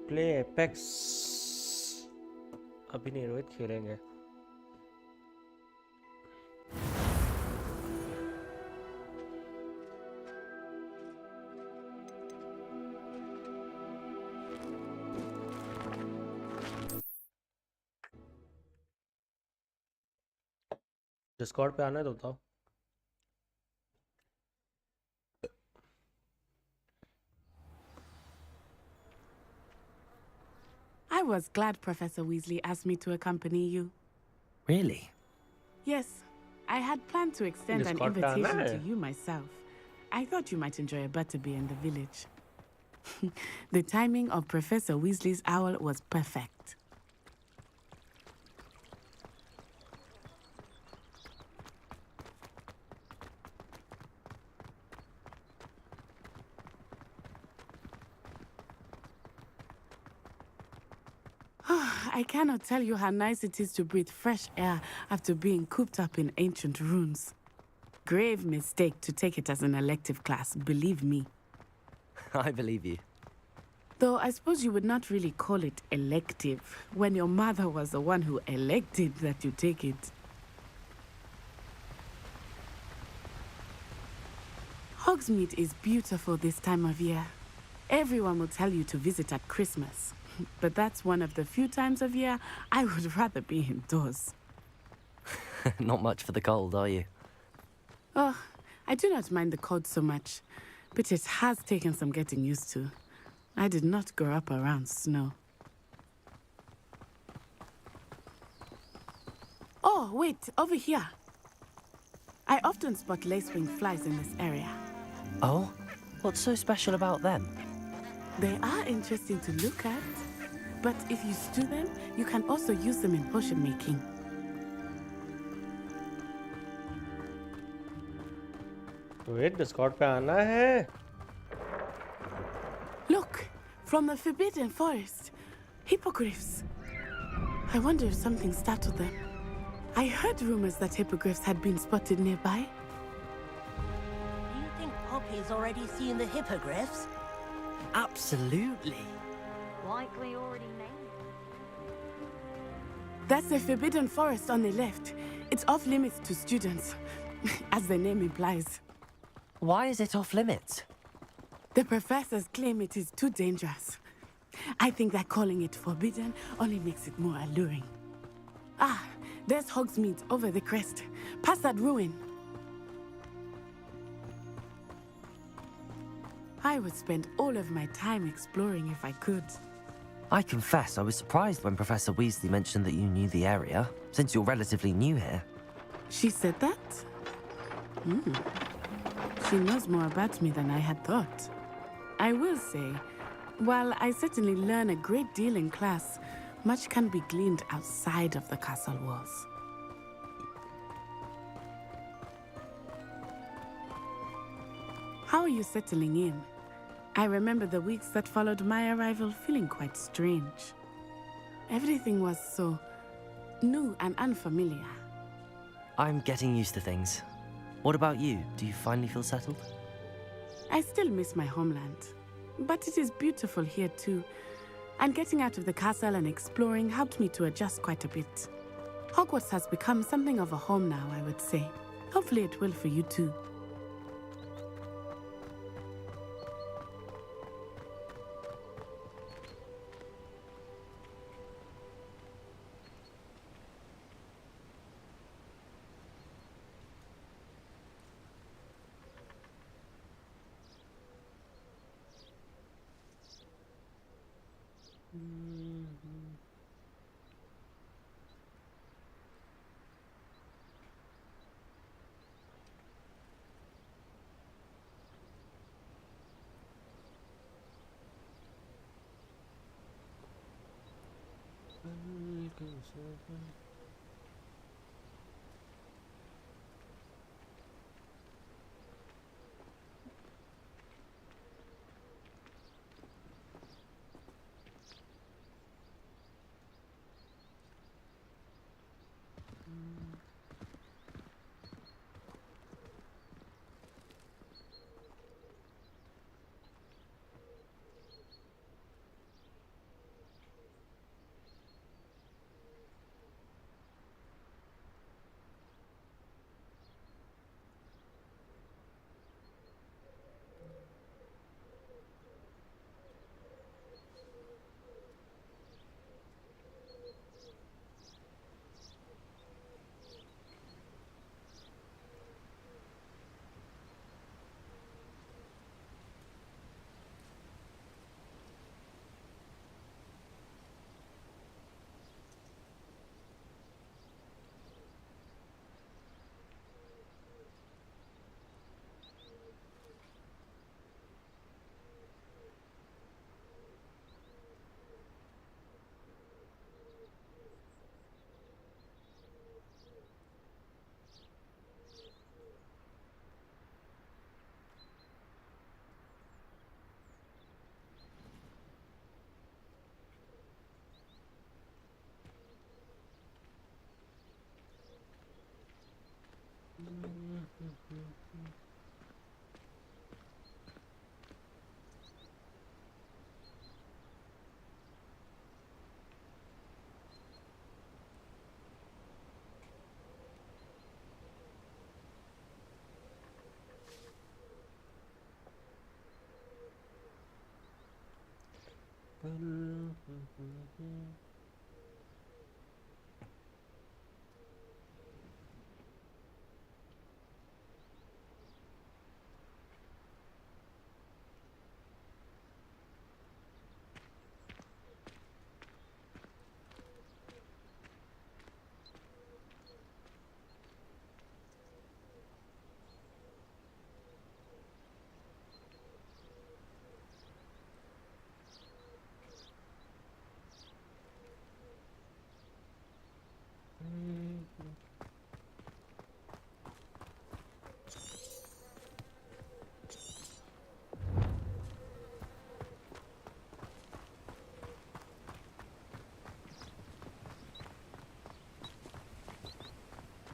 Play apex अभी नहीं, रोहित खेलेंगे। डिस्कॉर्ड पे आना है तो बताओ। I was glad Professor Weasley asked me to accompany you. Really? Yes, I had planned to extend an Discord पे आना invitation है? to you myself. I thought you might enjoy a butterbeer in the village. The timing of Professor Weasley's owl was perfect. I cannot tell you how nice it is to breathe fresh air after being cooped up in ancient ruins. Grave mistake to take it as an elective class, believe me. I believe you. Though I suppose you would not really call it elective when your mother was the one who elected that you take it. Hogsmeade is beautiful this time of year. Everyone will tell you to visit at Christmas, but that's one of the few times of year I would rather be indoors. Not much for the cold, are you? Oh, I do not mind the cold so much, but it has taken some getting used to. I did not grow up around snow. Oh, wait, over here. I often spot lacewing flies in this area. Oh? What's so special about them? They are interesting to look at, but if you stew them, you can also use them in potion making. Rohit Discord पे आना है? Look, from the Forbidden Forest. Hippogriffs. I wonder if something startled them. I heard rumors that hippogriffs had been spotted nearby. Do you think Poppy's already seen the hippogriffs? Absolutely. Likely already named. That's the Forbidden Forest on the left. It's off limits to students, as the name implies. Why is it off limits? The professors claim it is too dangerous. I think that calling it forbidden only makes it more alluring. Ah, there's Hogsmeade over the crest, past that ruin. I would spend all of my time exploring if I could. I confess I was surprised when Professor Weasley mentioned that you knew the area, since you're relatively new here. She said that? She knows more about me than I had thought. I will say, while I certainly learn a great deal in class, much can be gleaned outside of the castle walls. How are you settling in? I remember the weeks that followed my arrival feeling quite strange. Everything was so new and unfamiliar. I'm getting used to things. What about you? Do you finally feel settled? I still miss my homeland, but it is beautiful here too. And getting out of the castle and exploring helped me to adjust quite a bit. Hogwarts has become something of a home now, I would say. Hopefully it will for you too.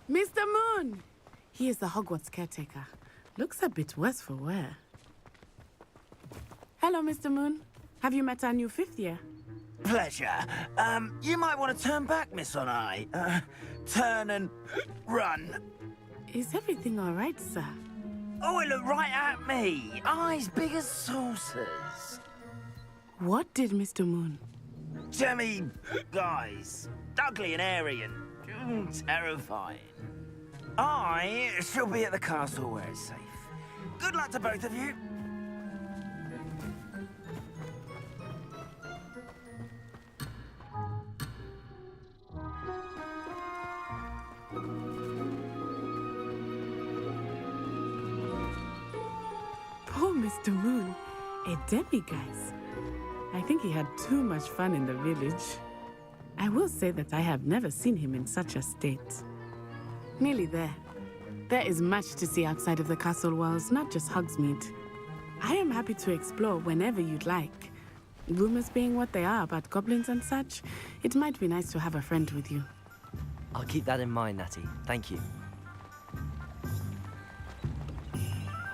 Mr. Moon! He is the Hogwarts caretaker. Looks a bit worse for wear. Hello, Mr. Moon. Have you met our new fifth year? Pleasure. You might want to turn back, Miss Onai. Turn and run. Is everything all right, sir? Oh, it looked right at me. Eyes big as saucers. What did Mr. Moon? Jemmy guys. Ugly and airy and terrifying. I shall be at the castle where it's safe. Good luck to both of you. Poor Mr. Moon. A demiguise. I think he had too much fun in the village. I will say that I have never seen him in such a state. Nearly there. There is much to see outside of the castle walls, not just Hogsmeade. I am happy to explore whenever you'd like. Rumors being what they are about goblins and such, it might be nice to have a friend with you. I'll keep that in mind, Natty. Thank you.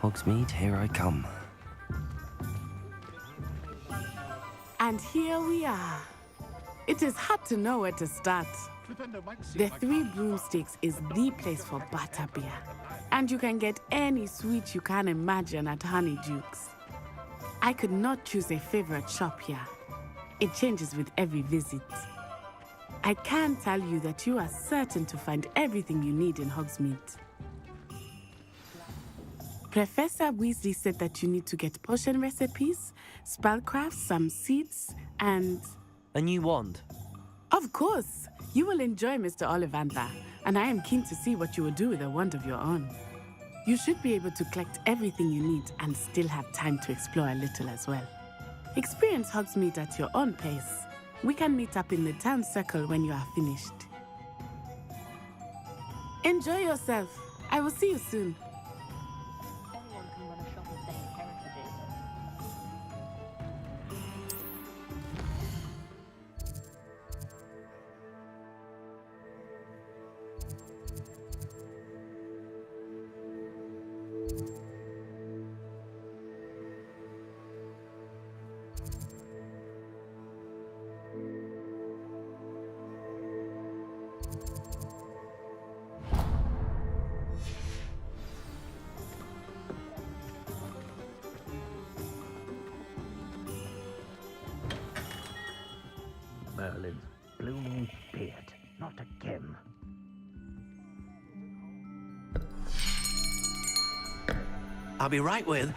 Hogsmeade, here I come. And here we are. It is hard to know where to start. The Three Broomsticks is the place for butterbeer. And you can get any sweet you can imagine at Honeydukes. I could not choose a favorite shop here. It changes with every visit. I can tell you that you are certain to find everything you need in Hogsmeade. Professor Weasley said that you need to get potion recipes, spellcrafts, some seeds, and... A new wand. Of course! You will enjoy Mr. Ollivander, and I am keen to see what you will do with a wand of your own. You should be able to collect everything you need and still have time to explore a little as well. Experience Hogsmeade at your own pace. We can meet up in the town circle when you are finished. Enjoy yourself. I will see you soon. Anyone can run a shop of their heritages. Merlin's blooming beard, not again. I'll be right with...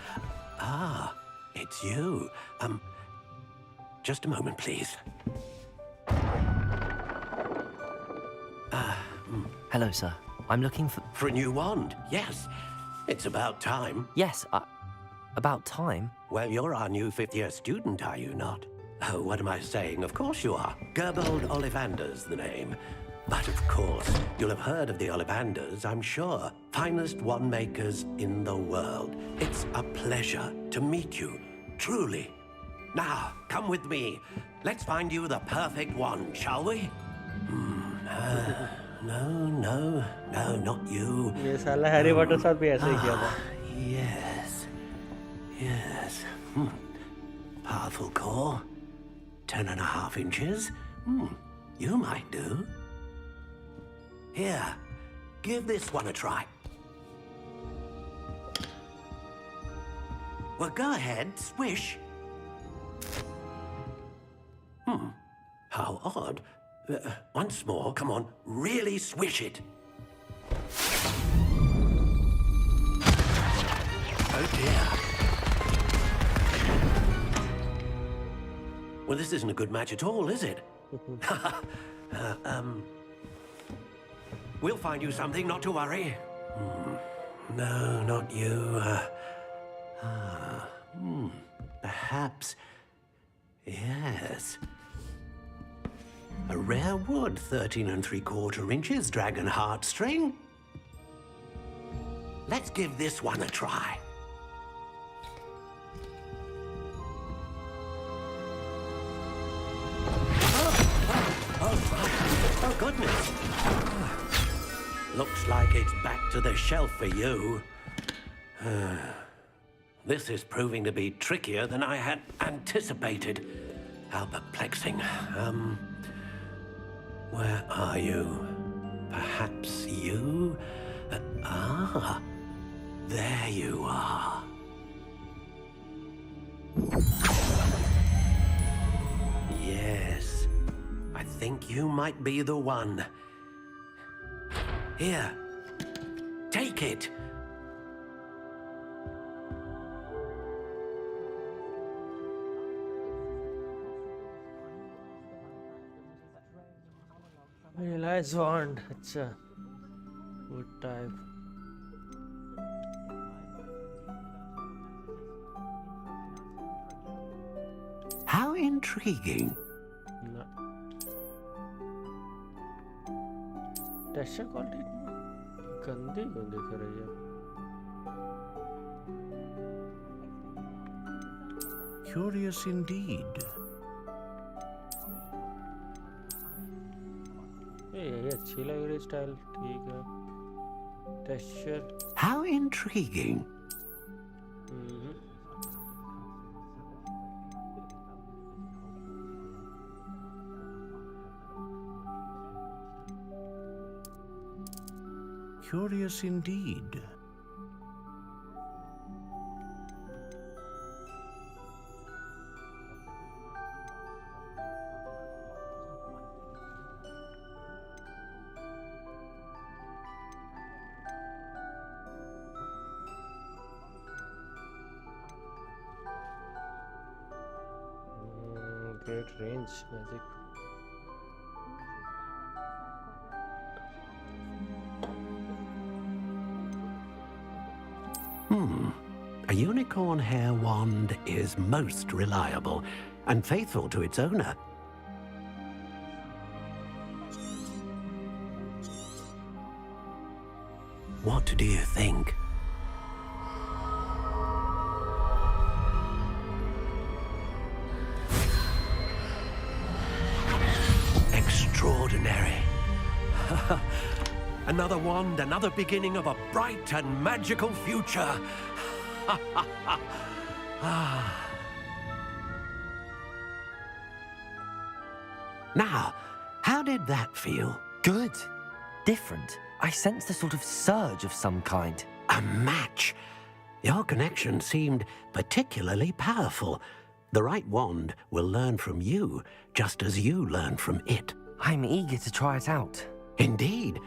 Ah, it's you. Just a moment, please. Hello, sir. I'm looking for... For a new wand, yes. It's about time. Yes, about time. Well, you're our new fifth-year student, are you not? Oh, what am I saying? Of course you are. Gerbold Ollivander's the name. But of course, you'll have heard of the Ollivanders, I'm sure. Finest wand makers in the world. It's a pleasure to meet you, truly. Now, come with me. Let's find you the perfect wand, shall we? No, not you. ये साला Harry Potter साथ भी ऐसे ही किया था. Yes. Powerful core. 10.5 inches. You might do. Here, give this one a try. Well, go ahead, swish. How odd. Once more, come on, really swish it. Oh dear. Well, this isn't a good match at all, is it? We'll find you something, not to worry. No, not you. Perhaps. Yes. A rare wood, 13 3/4 inches, dragon heartstring. Let's give this one a try. Oh, goodness. Looks like it's back to the shelf for you. This is proving to be trickier than I had anticipated. How perplexing. Where are you? Perhaps you? There you are. Yes, I think you might be the one. Here, take it. Realize wand. अच्छा. Wood type. How intriguing. No. Texture quality गंदी क्यों दिख रही है? Curious indeed. ये अच्छी लग रही स्टाइल. ठीक है. Texture. How intriguing. Curious indeed. Great range magic. A unicorn hair wand is most reliable and faithful to its owner. What do you think? Extraordinary. Another wand, another beginning of a bright and magical future. Now, how did that feel? Good. Different. I sensed a sort of surge of some kind. A match. Your connection seemed particularly powerful. The right wand will learn from you, just as you learn from it. I'm eager to try it out. Indeed.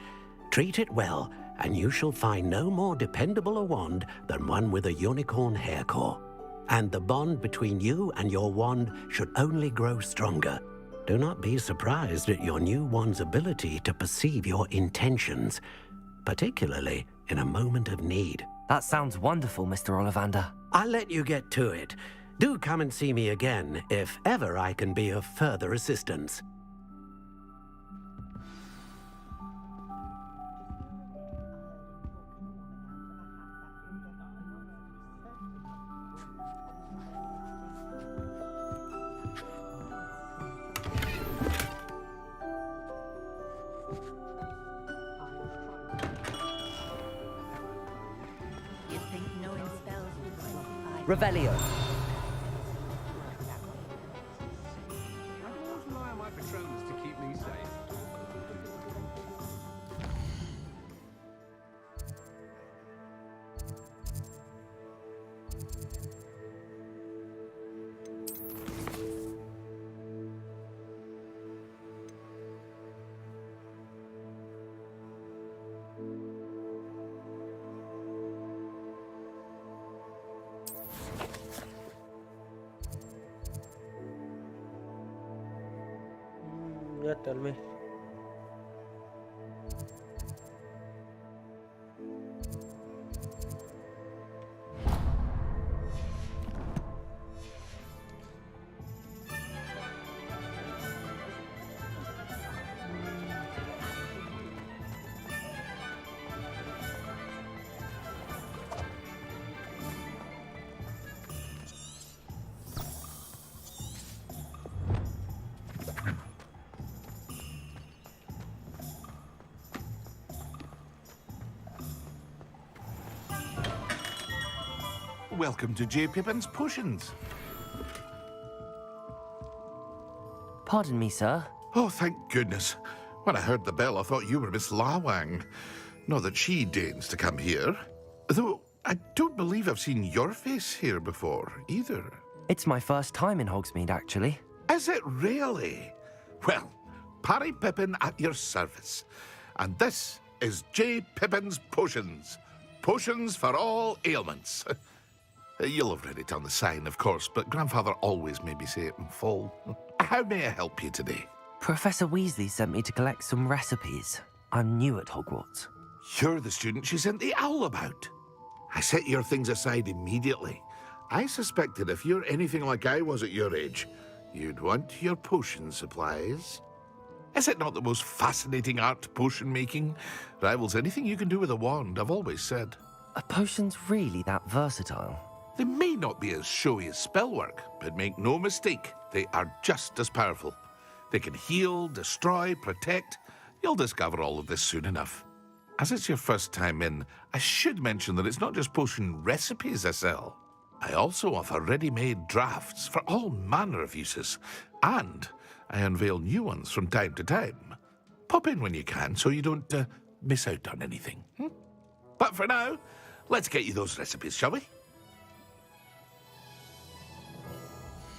Treat it well, and you shall find no more dependable a wand than one with a unicorn hair core. And the bond between you and your wand should only grow stronger. Do not be surprised at your new wand's ability to perceive your intentions, particularly in a moment of need. That sounds wonderful, Mr. Ollivander. I'll let you get to it. Do come and see me again if ever I can be of further assistance. Revelio. I always rely on my Patronus to keep me safe. Yeah, tell me. Welcome to J. Pippin's Potions. Pardon me, sir. Oh, thank goodness. When I heard the bell, I thought you were Miss Lawang. Not that she deigns to come here. Though I don't believe I've seen your face here before, either. It's my first time in Hogsmeade, actually. Is it really? Well, Parry Pippin at your service. And this is J. Pippin's Potions. Potions for all ailments. You'll have read it on the sign, of course, but Grandfather always made me say it in full. How may I help you today? Professor Weasley sent me to collect some recipes. I'm new at Hogwarts. You're the student she sent the owl about. I set your things aside immediately. I suspected if you're anything like I was at your age, you'd want your potion supplies. Is it not the most fascinating art, potion making? Rivals anything you can do with a wand, I've always said. Are potions really that versatile? They may not be as showy as spellwork, but make no mistake, they are just as powerful. They can heal, destroy, protect. You'll discover all of this soon enough. As it's your first time in, I should mention that it's not just potion recipes I sell. I also offer ready-made drafts for all manner of uses, and I unveil new ones from time to time. Pop in when you can so you don't miss out on anything. But for now, let's get you those recipes, shall we?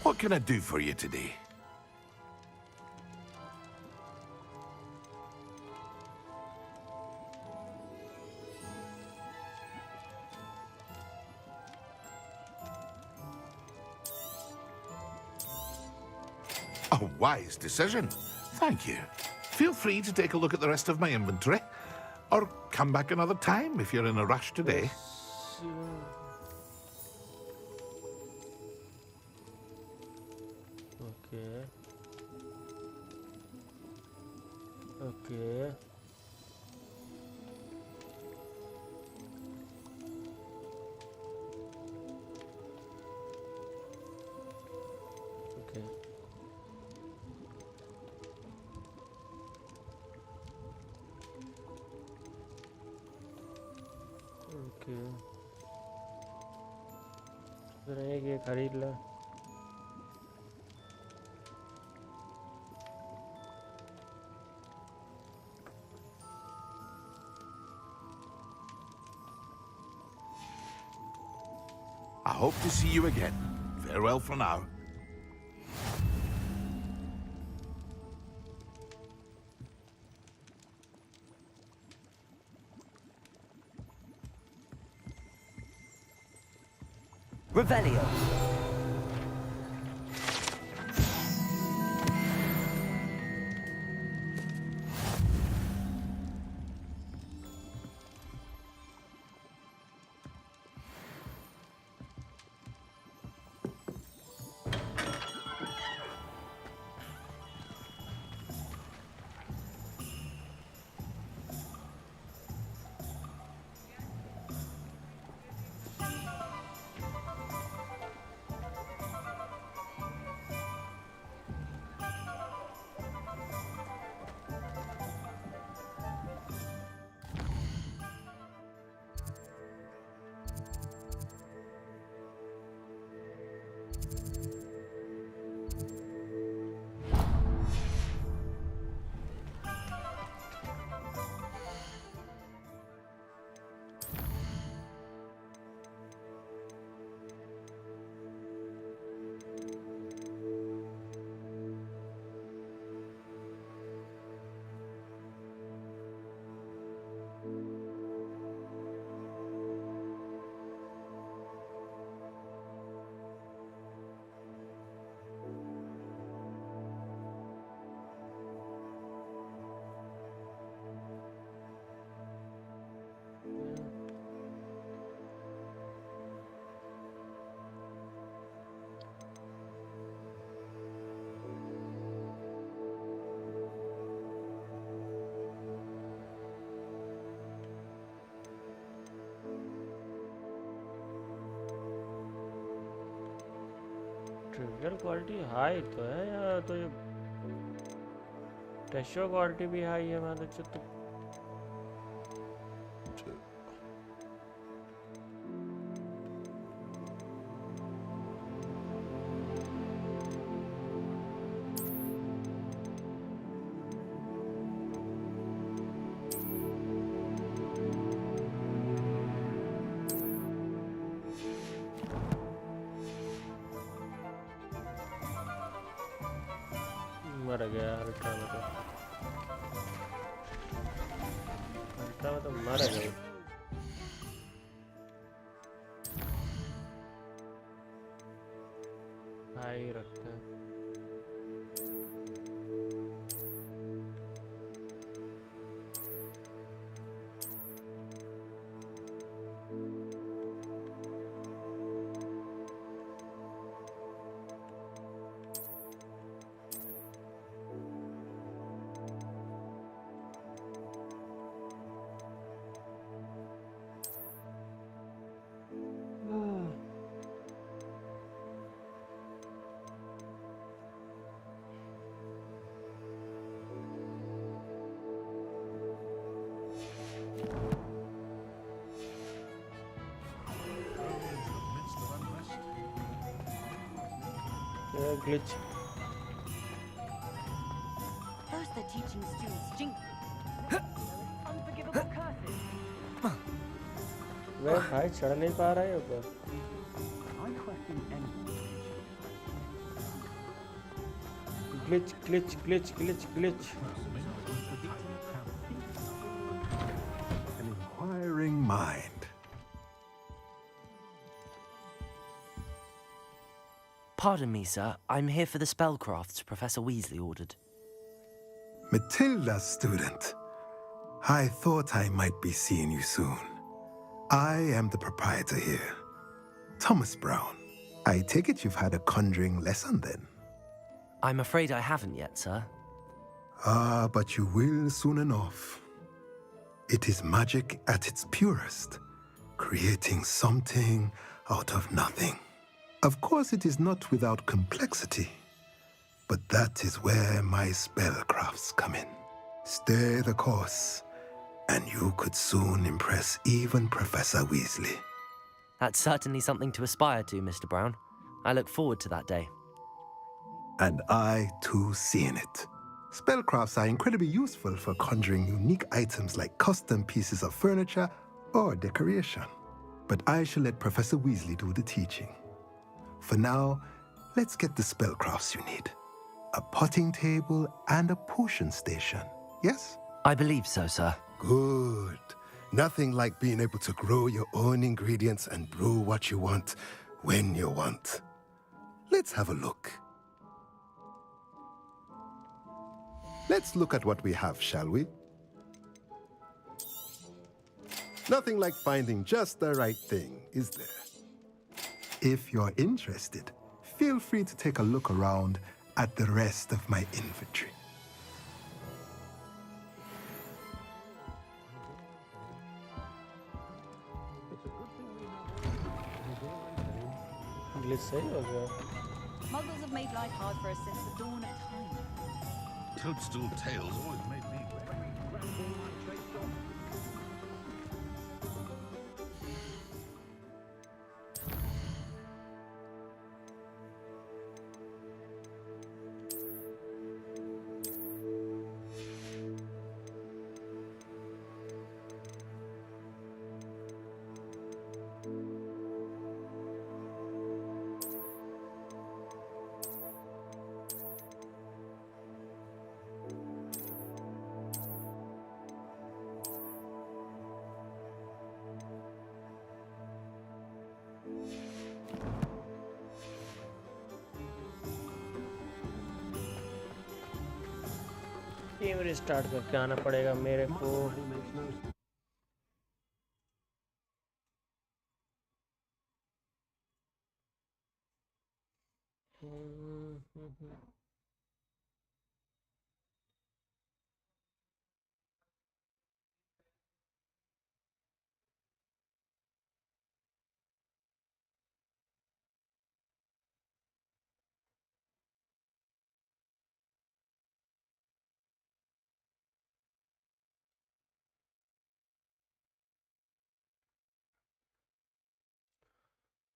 What can I do for you today? A wise decision. Thank you. Feel free to take a look at the rest of my inventory, or come back another time if you're in a rush today. Okay. Okay. Okay. Okay तो ये खरीद ला I hope to see you again. Farewell for now. Revelio. Trivial quality high तो है यार, तो ये texture quality भी high है। मैं तो मर गया अल्ट्रा में, तो मर गया। हाई रखते हैं। Glitch First they're teaching students jink. Unforgivable curses. वे भाई चढ़ नहीं पा रहा है ऊपर। I question anyone. Glitch glitch glitch glitch glitch. An inquiring mind. Pardon me, sir. I'm here for the spellcrafts Professor Weasley ordered. Matilda's student. I thought I might be seeing you soon. I am the proprietor here, Thomas Brown. I take it you've had a conjuring lesson then? I'm afraid I haven't yet, sir. Ah, but you will soon enough. It is magic at its purest, creating something out of nothing. Of course, it is not without complexity, but that is where my spellcrafts come in. Stay the course, and you could soon impress even Professor Weasley. That's certainly something to aspire to, Mr. Brown. I look forward to that day. And I, too, seeing it. Spellcrafts are incredibly useful for conjuring unique items like custom pieces of furniture or decoration. But I shall let Professor Weasley do the teaching. For now, let's get the spellcrafts you need. A potting table and a potion station, yes? I believe so, sir. Good. Nothing like being able to grow your own ingredients and brew what you want when you want. Let's have a look. Let's look at what we have, shall we? Nothing like finding just the right thing, is there? If you're interested, feel free to take a look around at the rest of my inventory. Glitch सही हो गया। Muggles have made life hard for us since the dawn of time. Toadstool tales always made me game restart करके आना पड़ेगा मेरे को।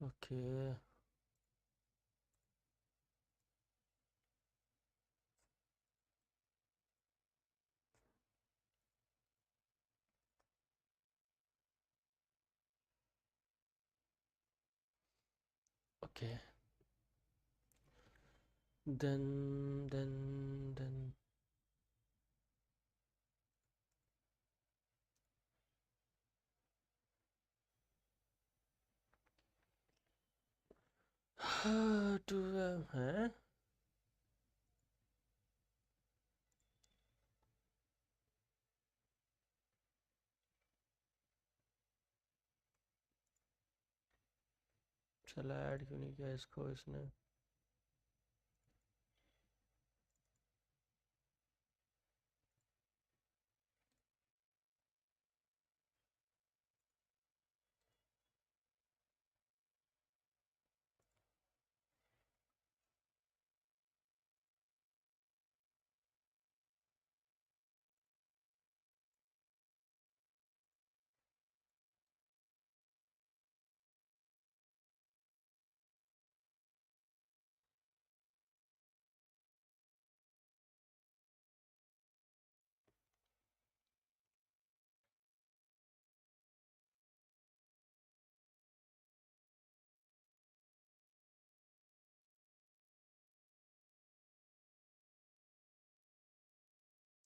Okay. Okay. Then. To huh? चला add क्यों नहीं किया इसको इसने?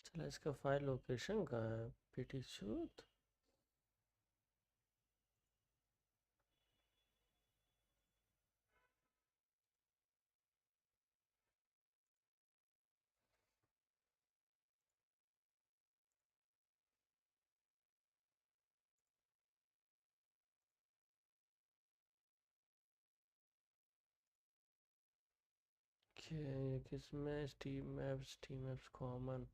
चला इसका फाइल लोकेशन कहाँ है? PT shoot. ये किसमें? Steam maps common.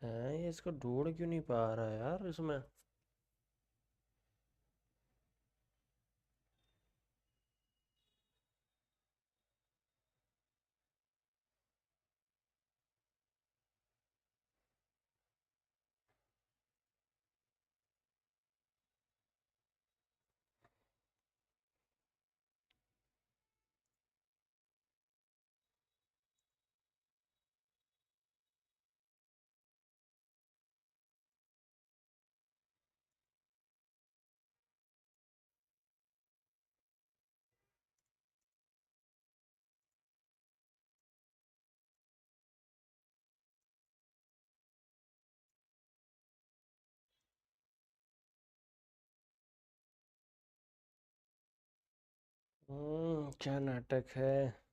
ये इसको ढूंढ क्यों नहीं पा रहा यार इसमें? क्या नाटक है?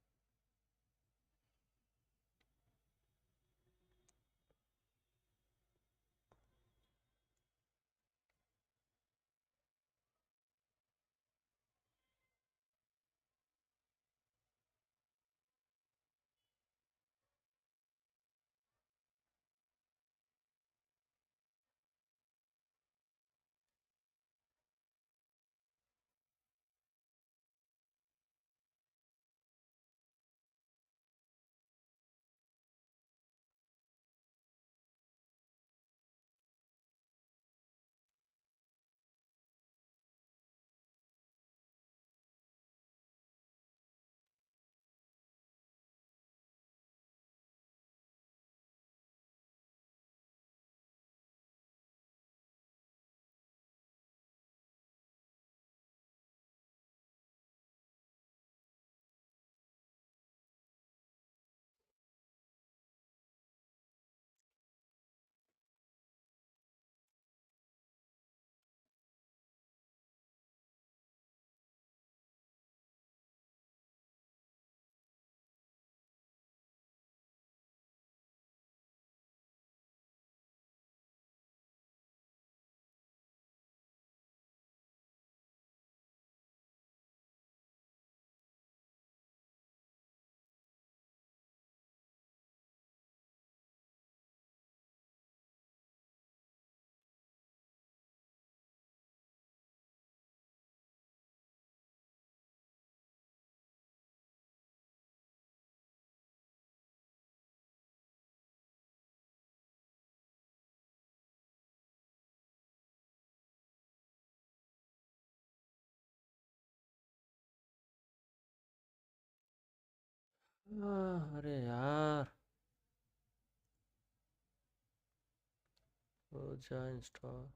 अरे यार हो जा install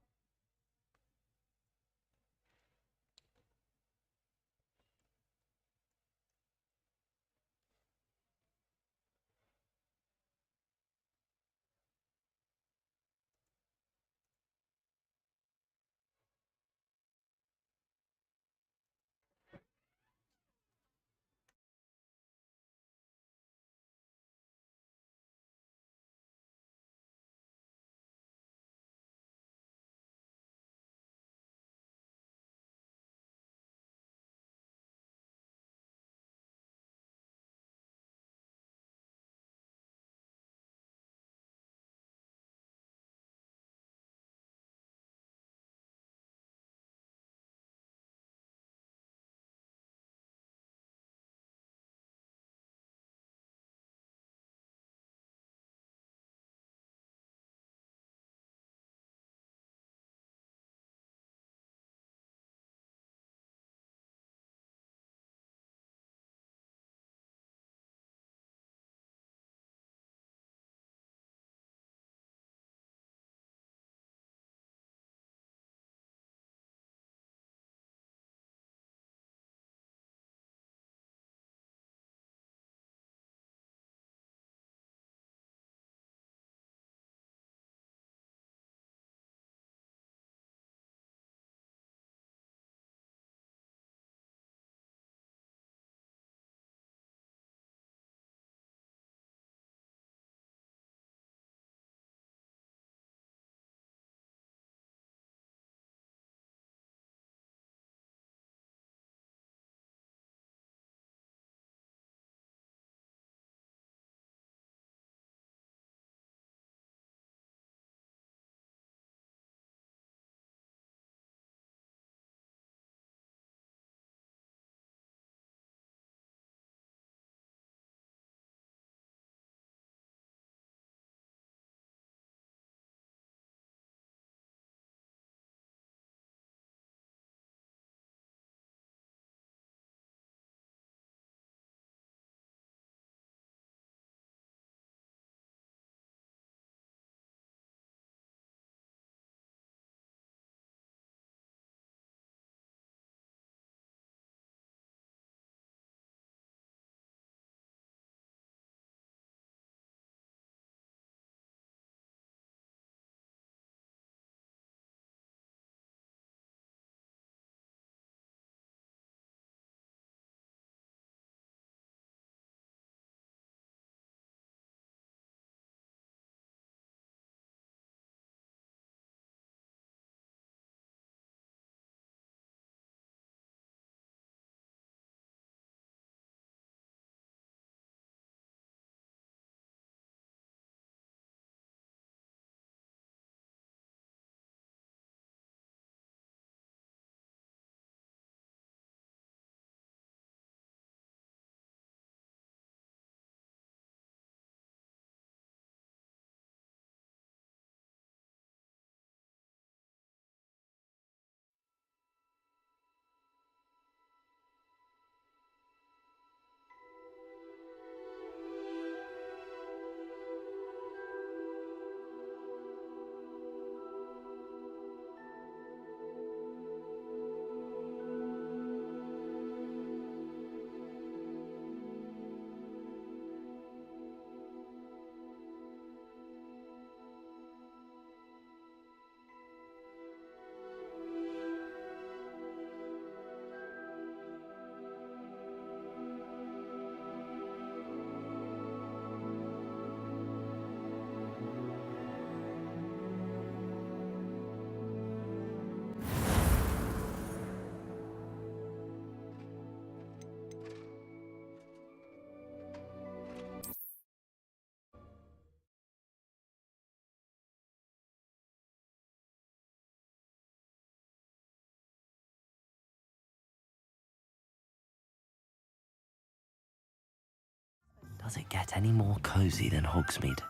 Does it get any more cozy than Hogsmeade?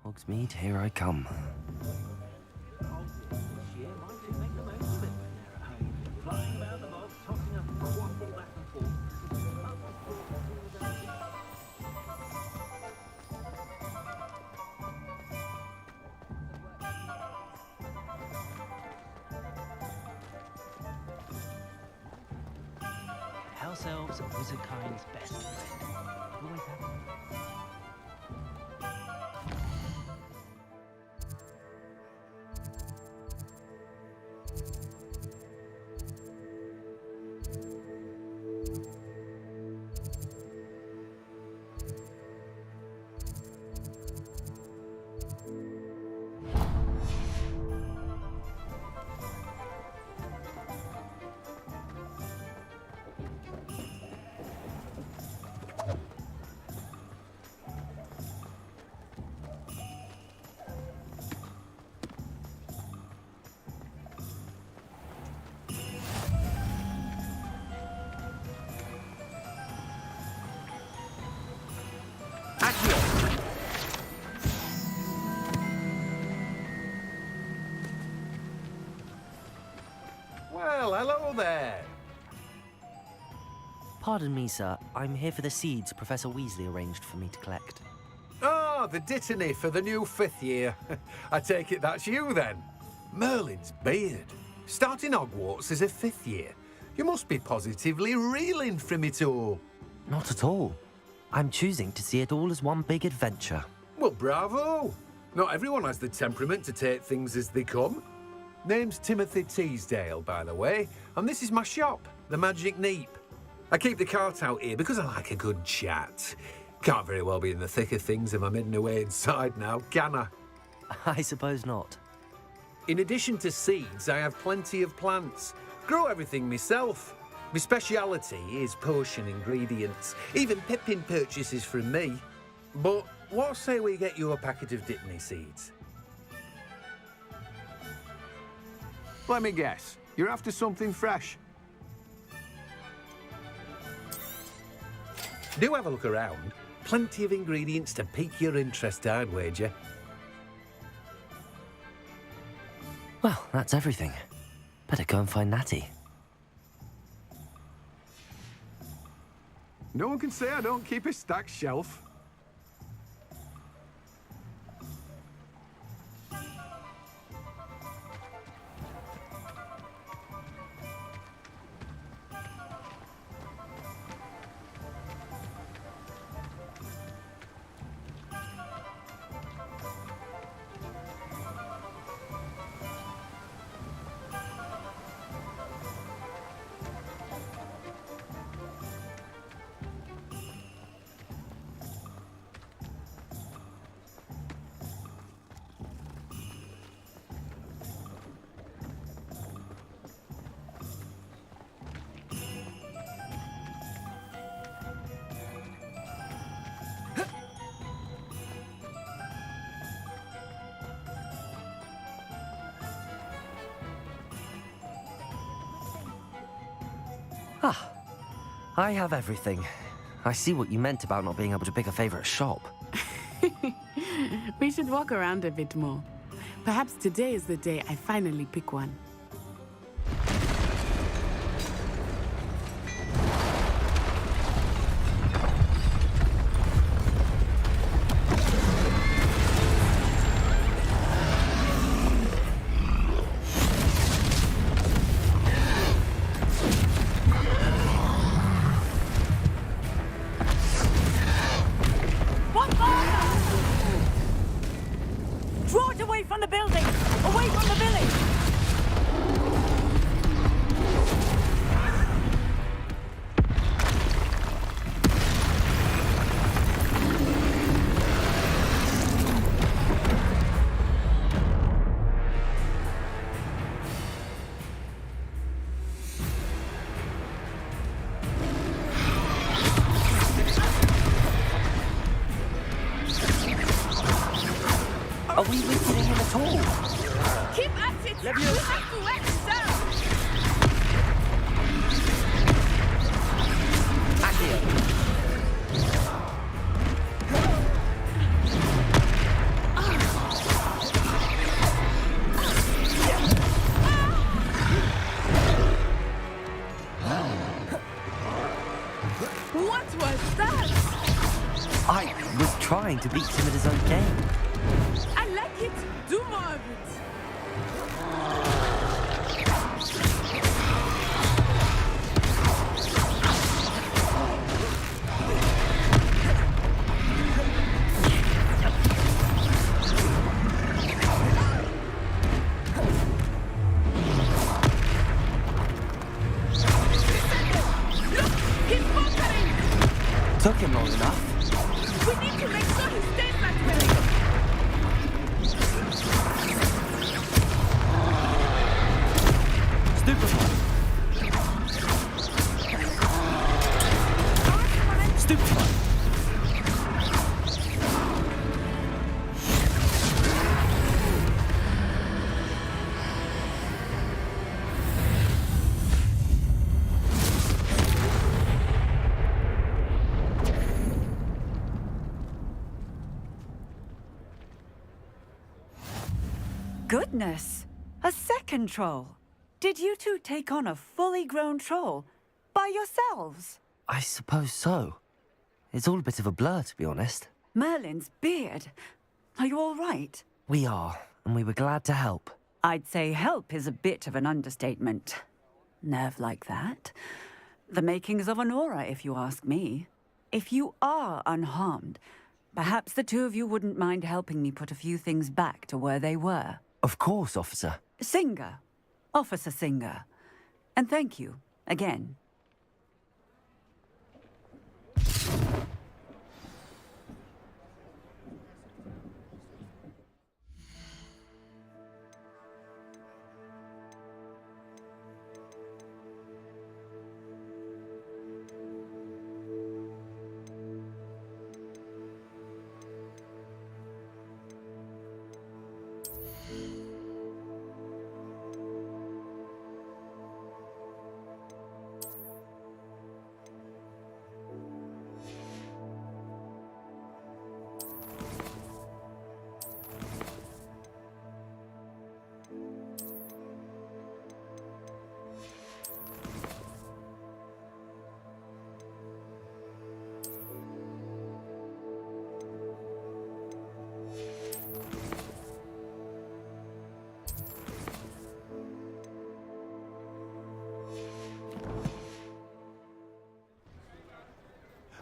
Hogsmeade, here I come. House elves are wizardkind's best friend. Always have been. Well, hello there. Pardon me, sir. I'm here for the seeds Professor Weasley arranged for me to collect. Ah, the dittany for the new 5th year. I take it that's you, then. Merlin's beard. Starting Hogwarts as a 5th year. You must be positively reeling from it all. Not at all. I'm choosing to see it all as one big adventure. Well, bravo. Not everyone has the temperament to take things as they come. Name's Timothy Teasdale, by the way, and this is my shop, the Magic Neep. I keep the cart out here because I like a good chat. Can't very well be in the thick of things if I'm hidden away inside now, can I? I suppose not. In addition to seeds, I have plenty of plants. Grow everything myself. My speciality is potion ingredients, even Pippin purchases from me. But what say we get you a packet of Dittany seeds? Let me guess. You're after something fresh. Do have a look around. Plenty of ingredients to pique your interest, I'd wager. Well, that's everything. Better go and find Natty. No one can say I don't keep a stacked shelf. Ah, I have everything. I see what you meant about not being able to pick a favorite shop. We should walk around a bit more. Perhaps today is the day I finally pick one. Draw it away from the building! Away from the village! Are we weakening him at all? Keep at it! You have to let it down! Accio! I was trying to beat him at his own game. I like it. Do more of it. Took him long enough. We need to make sure he stays that way. Stupefy. Stupefy. Goodness! A second troll! Did you two take on a fully grown troll? By yourselves? I suppose so. It's all a bit of a blur, to be honest. Merlin's beard. Are you all right? We are, and we were glad to help. I'd say help is a bit of an understatement. Nerve like that. The makings of an aura, if you ask me. If you are unharmed, perhaps the two of you wouldn't mind helping me put a few things back to where they were. Of course, officer. Singer. Officer Singer. And thank you, again.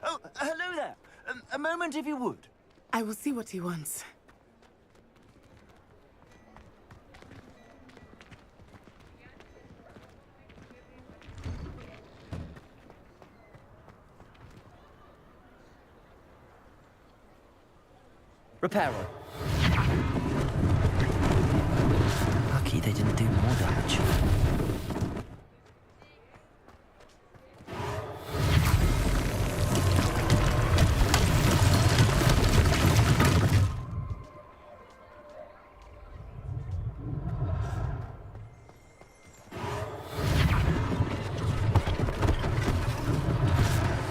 Oh, hello there. A moment, if you would. I will see what he wants. Reparo. Lucky they didn't do more damage.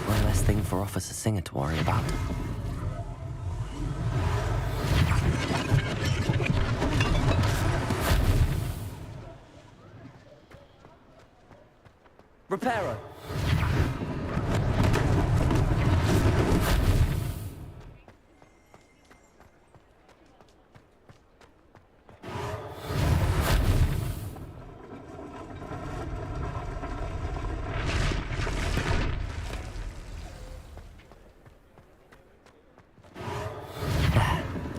One less thing for Officer Singer to worry about. Reparo.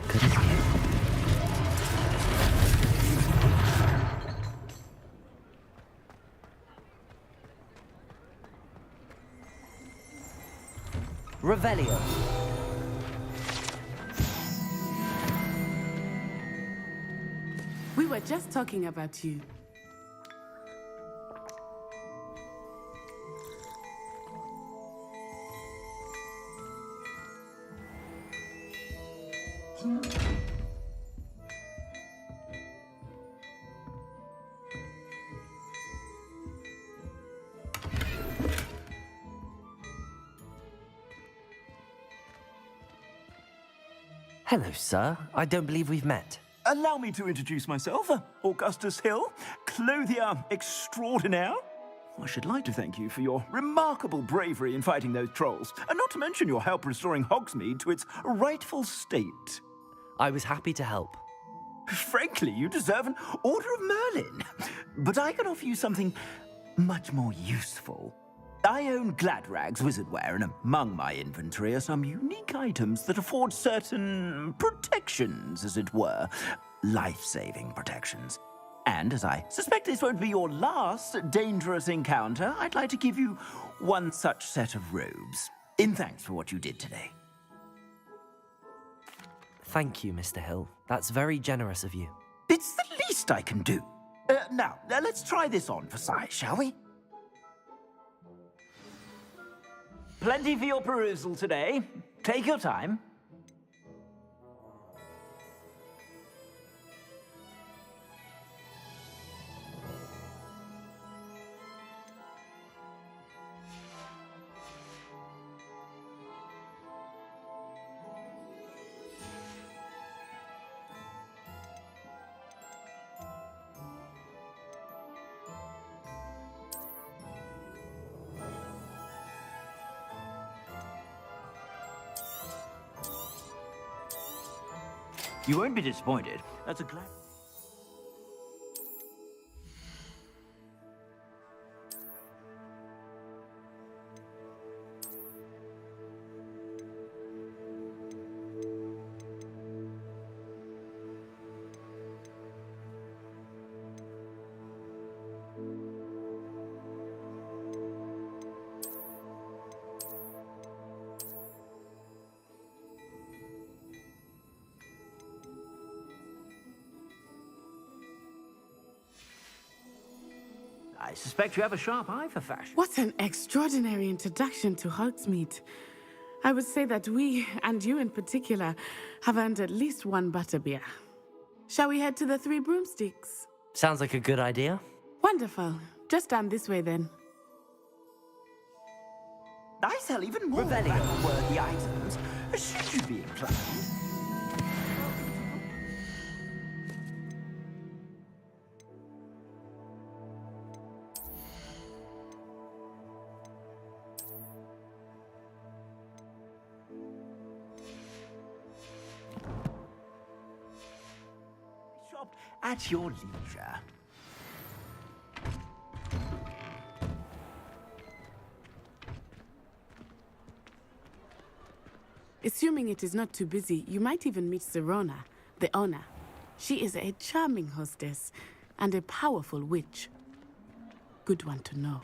Good as new. Revelio. We were just talking about you. Hello, sir. I don't believe we've met. Allow me to introduce myself. Augustus Hill, clothier extraordinaire. I should like to thank you for your remarkable bravery in fighting those trolls, and not to mention your help restoring Hogsmeade to its rightful state. I was happy to help. Frankly, you deserve an Order of Merlin. But I can offer you something much more useful. I own Gladrag's wizardware, and among my inventory are some unique items that afford certain protections, as it were. Life-saving protections. And as I suspect this won't be your last dangerous encounter, I'd like to give you one such set of robes, in thanks for what you did today. Thank you, Mr. Hill. That's very generous of you. It's the least I can do. Now, let's try this on for size, shall we? Plenty for your perusal today. Take your time. You won't be disappointed. That's a glad... I suspect you have a sharp eye for fashion. What an extraordinary introduction to Hogsmeade. I would say that we, and you in particular, have earned at least one butterbeer. Shall we head to the Three Broomsticks? Sounds like a good idea. Wonderful. Just down this way then. I sell even more worthy items, should you be inclined. At your leisure. Assuming it is not too busy, you might even meet Sirona, the owner. She is a charming hostess and a powerful witch. Good one to know.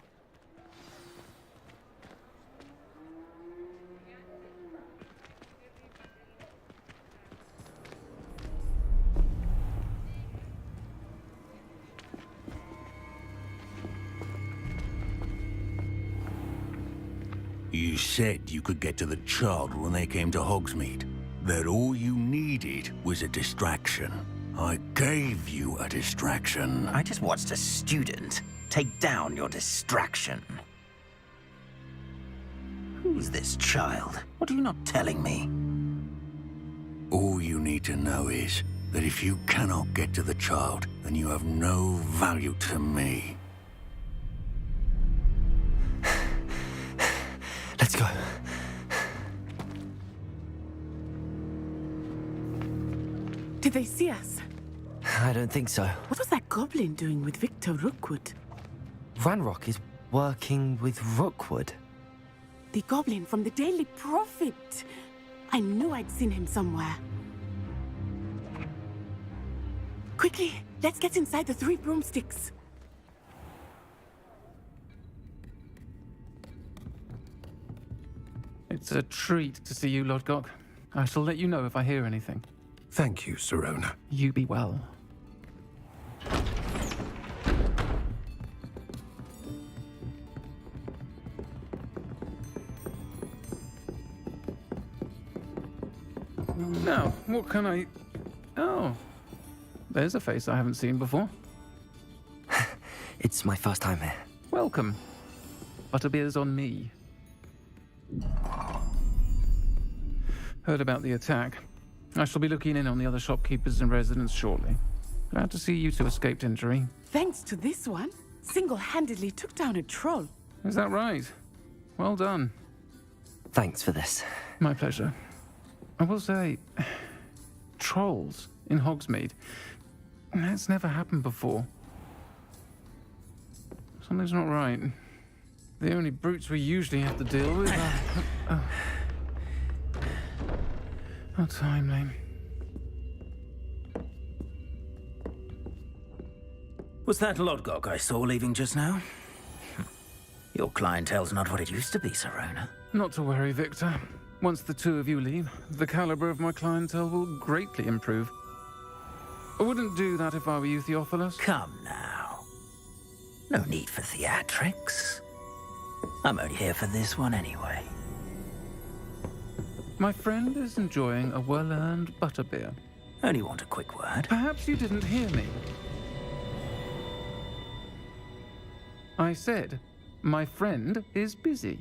You said you could get to the child when they came to Hogsmeade. That all you needed was a distraction. I gave you a distraction. I just watched a student take down your distraction. Who's this child? What are you not telling me? All you need to know is that if you cannot get to the child, then you have no value to me. Let's go. Did they see us? I don't think so. What was that goblin doing with Victor Rookwood? Ranrock is working with Rookwood. The goblin from the Daily Prophet. I knew I'd seen him somewhere. Quickly, let's get inside the Three Broomsticks. It's a treat to see you, Lodgok. I shall let you know if I hear anything. Thank you, Sirona. You be well. Now, what can I... Oh, there's a face I haven't seen before. It's my first time here. Welcome. Butterbeer's on me. Heard about the attack. I shall be looking in on the other shopkeepers and residents shortly. Glad to see you two escaped injury. Thanks to this one, single-handedly took down a troll. Is that right? Well done. Thanks for this. My pleasure. I will say, trolls in Hogsmeade. That's never happened before. Something's not right. The only brutes we usually have to deal with are... How timely. Was that Lodgok I saw leaving just now? Your clientele's not what it used to be, Serona. Not to worry, Victor. Once the two of you leave, the caliber of my clientele will greatly improve. I wouldn't do that if I were you, Theophilus. Come now. No need for theatrics. I'm only here for this one anyway. My friend is enjoying a well-earned butterbeer. Only want a quick word. Perhaps you didn't hear me. I said, my friend is busy.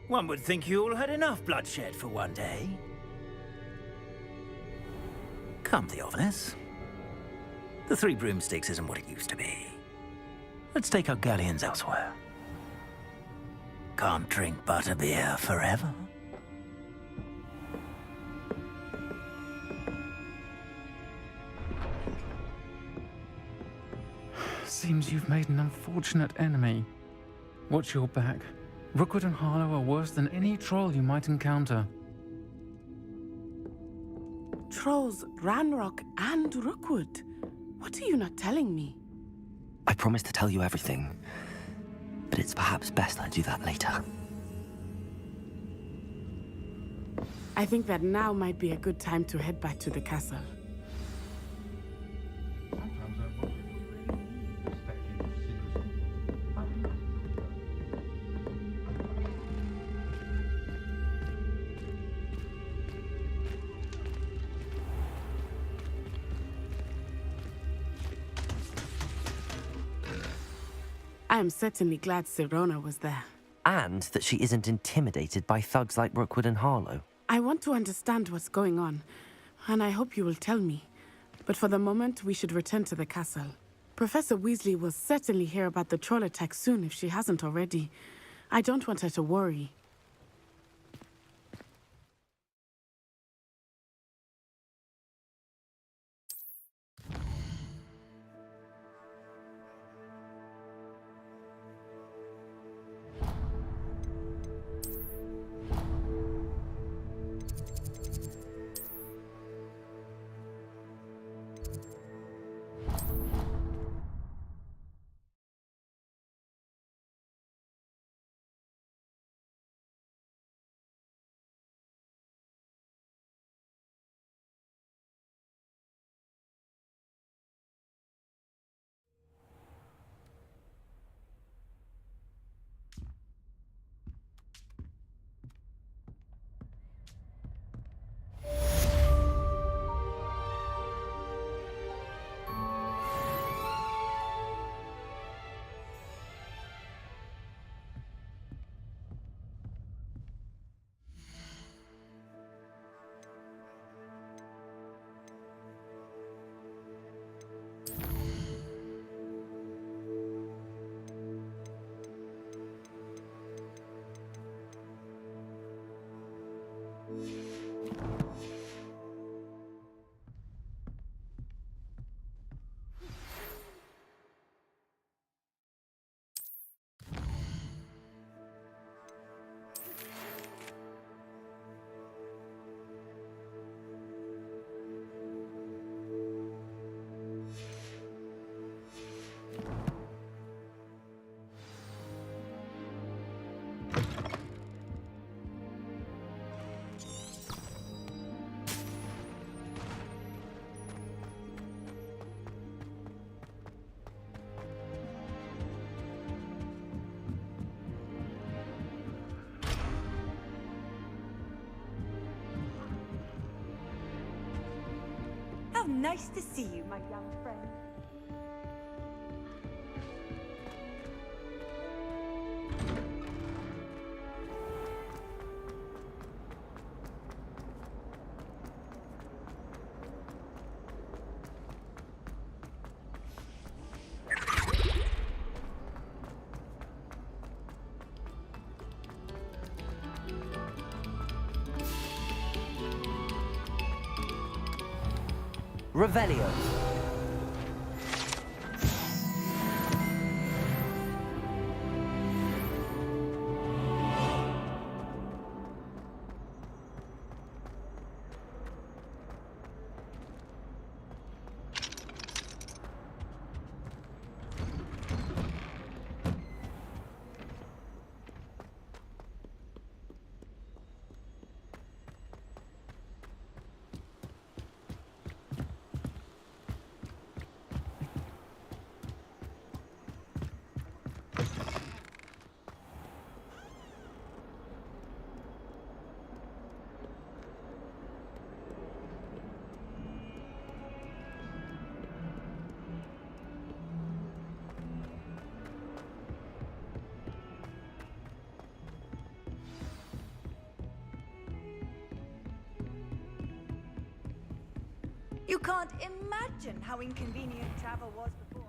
One would think you all had enough bloodshed for one day. Come, Theophilus. The Three Broomsticks isn't what it used to be. Let's take our galleons elsewhere. Can't drink butterbeer forever. Seems you've made an unfortunate enemy. Watch your back. Rookwood and Harlow are worse than any troll you might encounter. Trolls, Ranrock, and Rookwood. What are you not telling me? I promised to tell you everything, but it's perhaps best I do that later. I think that now might be a good time to head back to the castle. I am certainly glad Serona was there. And that she isn't intimidated by thugs like Rookwood and Harlow. I want to understand what's going on, and I hope you will tell me. But for the moment, we should return to the castle. Professor Weasley will certainly hear about the troll attack soon if she hasn't already. I don't want her to worry. How nice to see you, my young friend. Revelio. You can't imagine how inconvenient travel was before.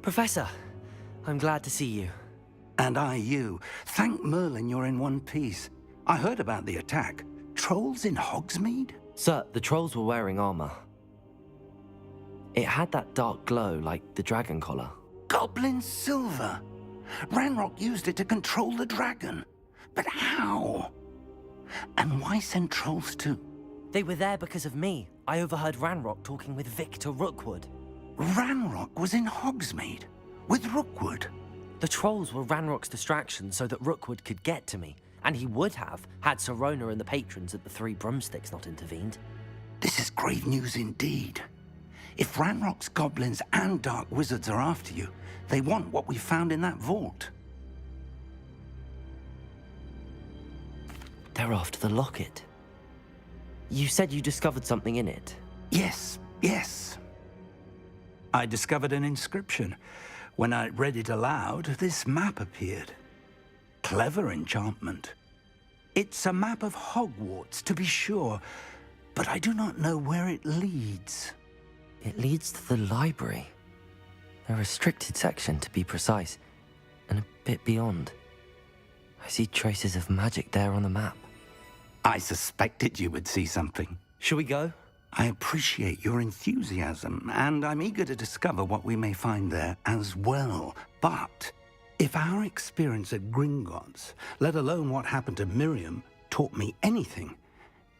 Professor, I'm glad to see you. And I you. Thank Merlin you're in one piece. I heard about the attack. Trolls in Hogsmeade? Sir, the trolls were wearing armor. It had that dark glow like the dragon collar. Goblin silver. Ranrock used it to control the dragon. But how? And why send trolls too? They were there because of me. I overheard Ranrock talking with Victor Rookwood. Ranrock was in Hogsmeade with Rookwood. The trolls were Ranrock's distraction so that Rookwood could get to me, and he would have had Sirona and the patrons at the Three Broomsticks not intervened. This is grave news indeed. If Ranrock's goblins and dark wizards are after you, they want what we found in that vault. They're after the locket. You said you discovered something in it. Yes. I discovered an inscription. When I read it aloud, this map appeared. Clever enchantment. It's a map of Hogwarts, to be sure, but I do not know where it leads. It leads to the library. A restricted section, to be precise, and a bit beyond. I see traces of magic there on the map. I suspected you would see something. Shall we go? I appreciate your enthusiasm, and I'm eager to discover what we may find there as well. But if our experience at Gringotts, let alone what happened to Miriam, taught me anything,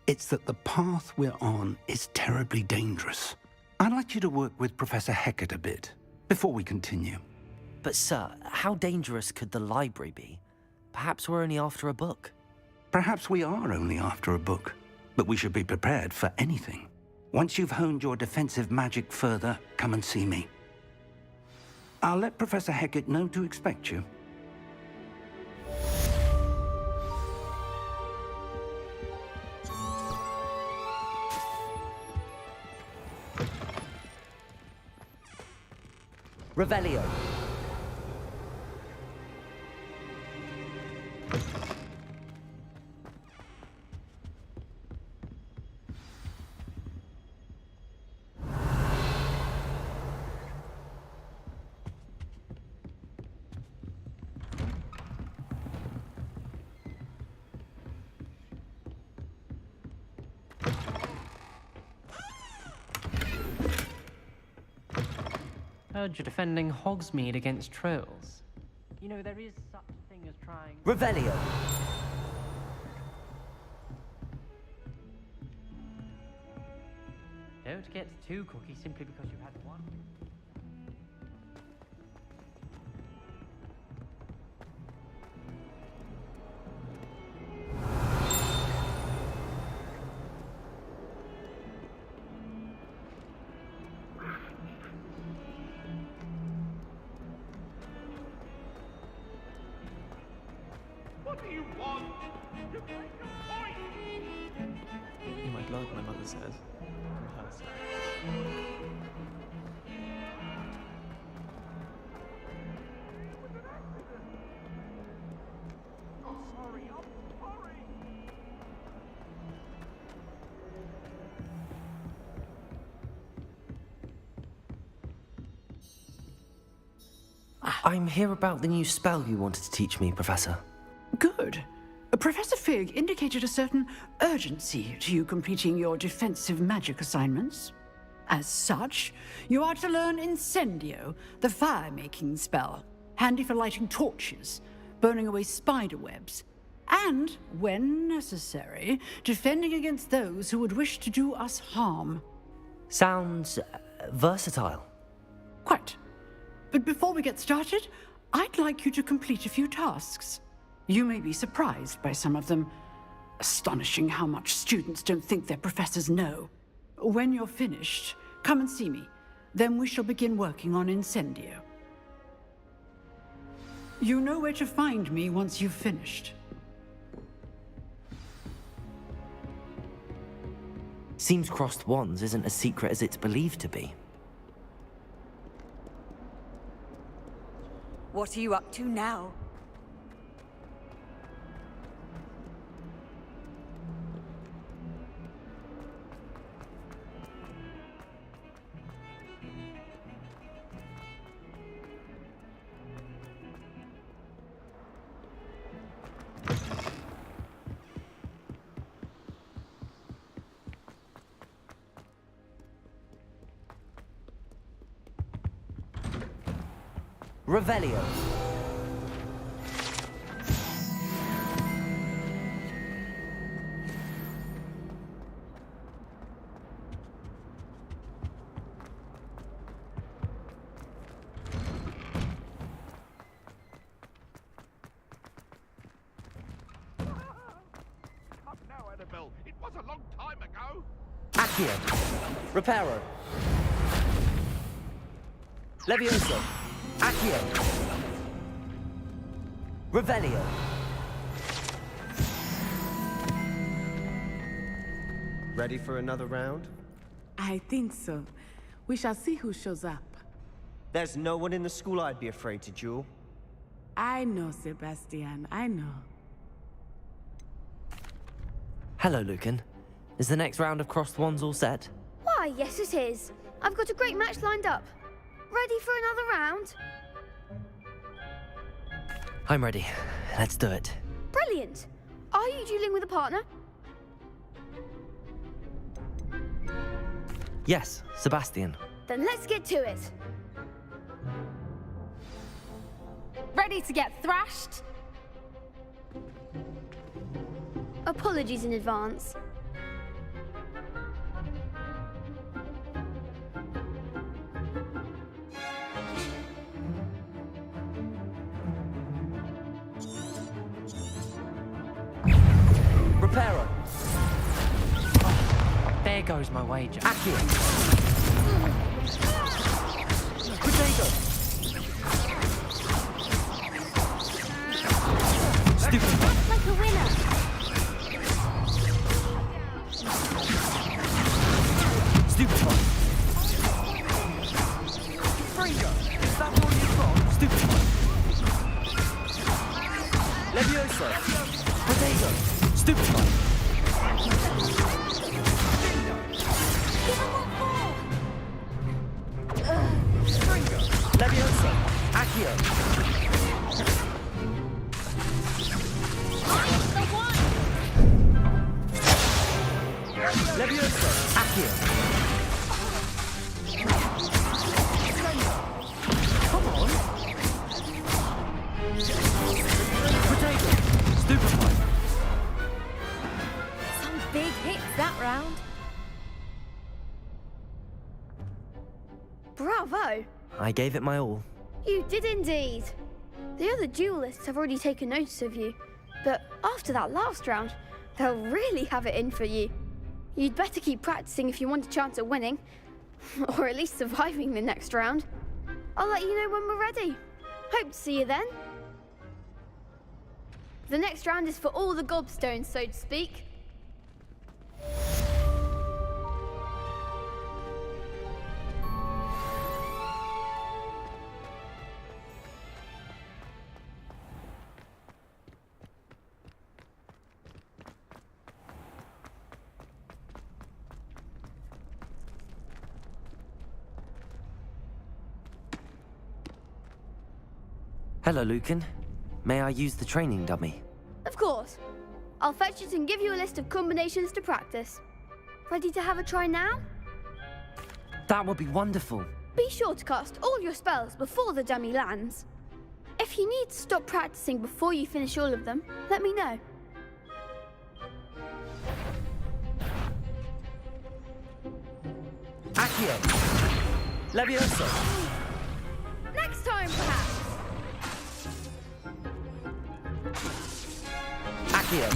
it's that the path we're on is terribly dangerous. I'd like you to work with Professor Hecat a bit before we continue. But sir, how dangerous could the library be? Perhaps we're only after a book. Perhaps we are only after a book, but we should be prepared for anything. Once you've honed your defensive magic further, come and see me. I'll let Professor Hecat know to expect you. Revelio. Heard you're defending Hogsmeade against trolls. You know, there is such a thing as trying... Revelio. Don't get too cocky simply because you've had one. What do you want? You make a point! You might like, my mother says. From her side. I'm here about the new spell you wanted to teach me, Professor. Good. Professor Fig indicated a certain urgency to you completing your defensive magic assignments. As such, you are to learn Incendio, the fire-making spell, handy for lighting torches, burning away spider webs, and, when necessary, defending against those who would wish to do us harm. Sounds versatile. Quite. But before we get started, I'd like you to complete a few tasks. You may be surprised by some of them. Astonishing how much students don't think their professors know. When you're finished, come and see me. Then we shall begin working on Incendio. You know where to find me once you've finished. Seems crossed wands isn't as secret as it's believed to be. What are you up to now? Revelio. Now, Annabelle, it was a long time ago. Accio. Reparo. Levioso. Accio. Revelio. Ready for another round? I think so. We shall see who shows up. There's no one in the school I'd be afraid to duel. I know, Sebastian. I know. Hello, Lucan. Is the next round of crossed wands all set? Why, yes it is. I've got a great match lined up. Ready for another round? I'm ready. Let's do it. Brilliant. Are you dueling with a partner? Yes, Sebastian. Then let's get to it. Ready to get thrashed? Apologies in advance. Reparo. There goes my wager. Accio. Potato. Stupid. Like a winner. Stupid. Fringo. Is that all you've got? Stupid. Levioso. Potato. Stupid. Levioso. Accio. Levioso. Accio. Come on. Potato. Stupefy. Some big hits that round. Bravo. I gave it my all. You did indeed. The other duelists have already taken notice of you, but after that last round, they'll really have it in for you. You'd better keep practicing if you want a chance at winning, or at least surviving the next round. I'll let you know when we're ready. Hope to see you then. The next round is for all the gobstones, so to speak. Hello, Lucan. May I use the training dummy? Of course. I'll fetch it and give you a list of combinations to practice. Ready to have a try now? That would be wonderful. Be sure to cast all your spells before the dummy lands. If you need to stop practicing before you finish all of them, let me know. Accio! Levioso! Next time, perhaps. Accio!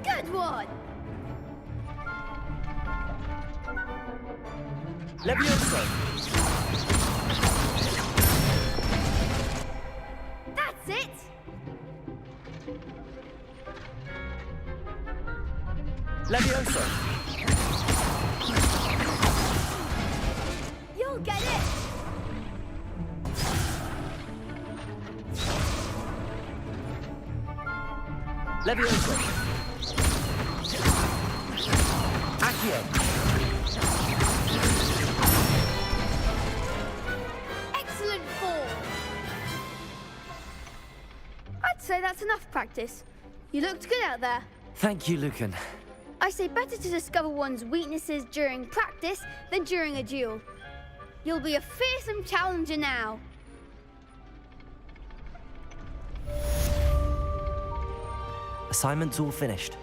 Good one! Levioso! That's it! Levioso! You'll get it! Levioso! Accio! Excellent form! I'd say that's enough practice. You looked good out there. Thank you, Lucan. I say better to discover one's weaknesses during practice than during a duel. You'll be a fearsome challenger now. Assignment's all finished.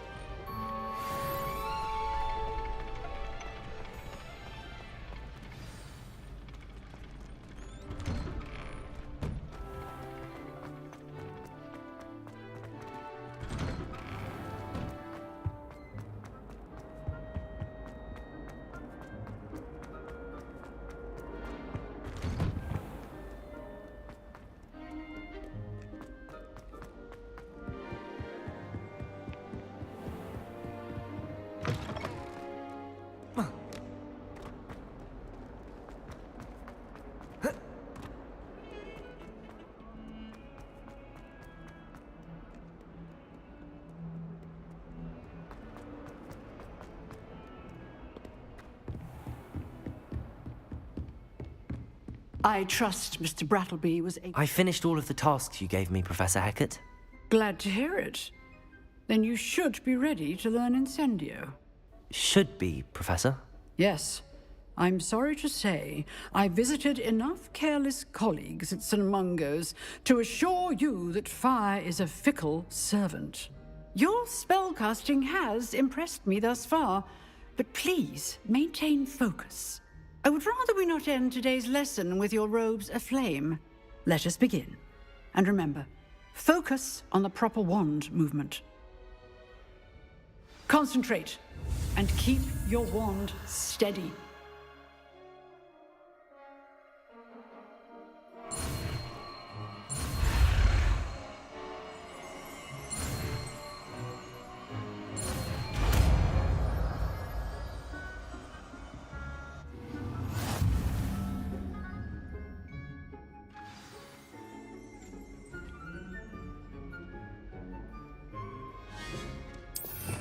I trust Mr. Brattleby was able... I finished all of the tasks you gave me, Professor Hecat. Glad to hear it. Then you should be ready to learn Incendio. Should be, Professor. Yes. I'm sorry to say, I visited enough careless colleagues at St. Mungo's to assure you that fire is a fickle servant. Your spellcasting has impressed me thus far, but please maintain focus. I would rather we not end today's lesson with your robes aflame. Let us begin. And remember, focus on the proper wand movement. Concentrate, and keep your wand steady.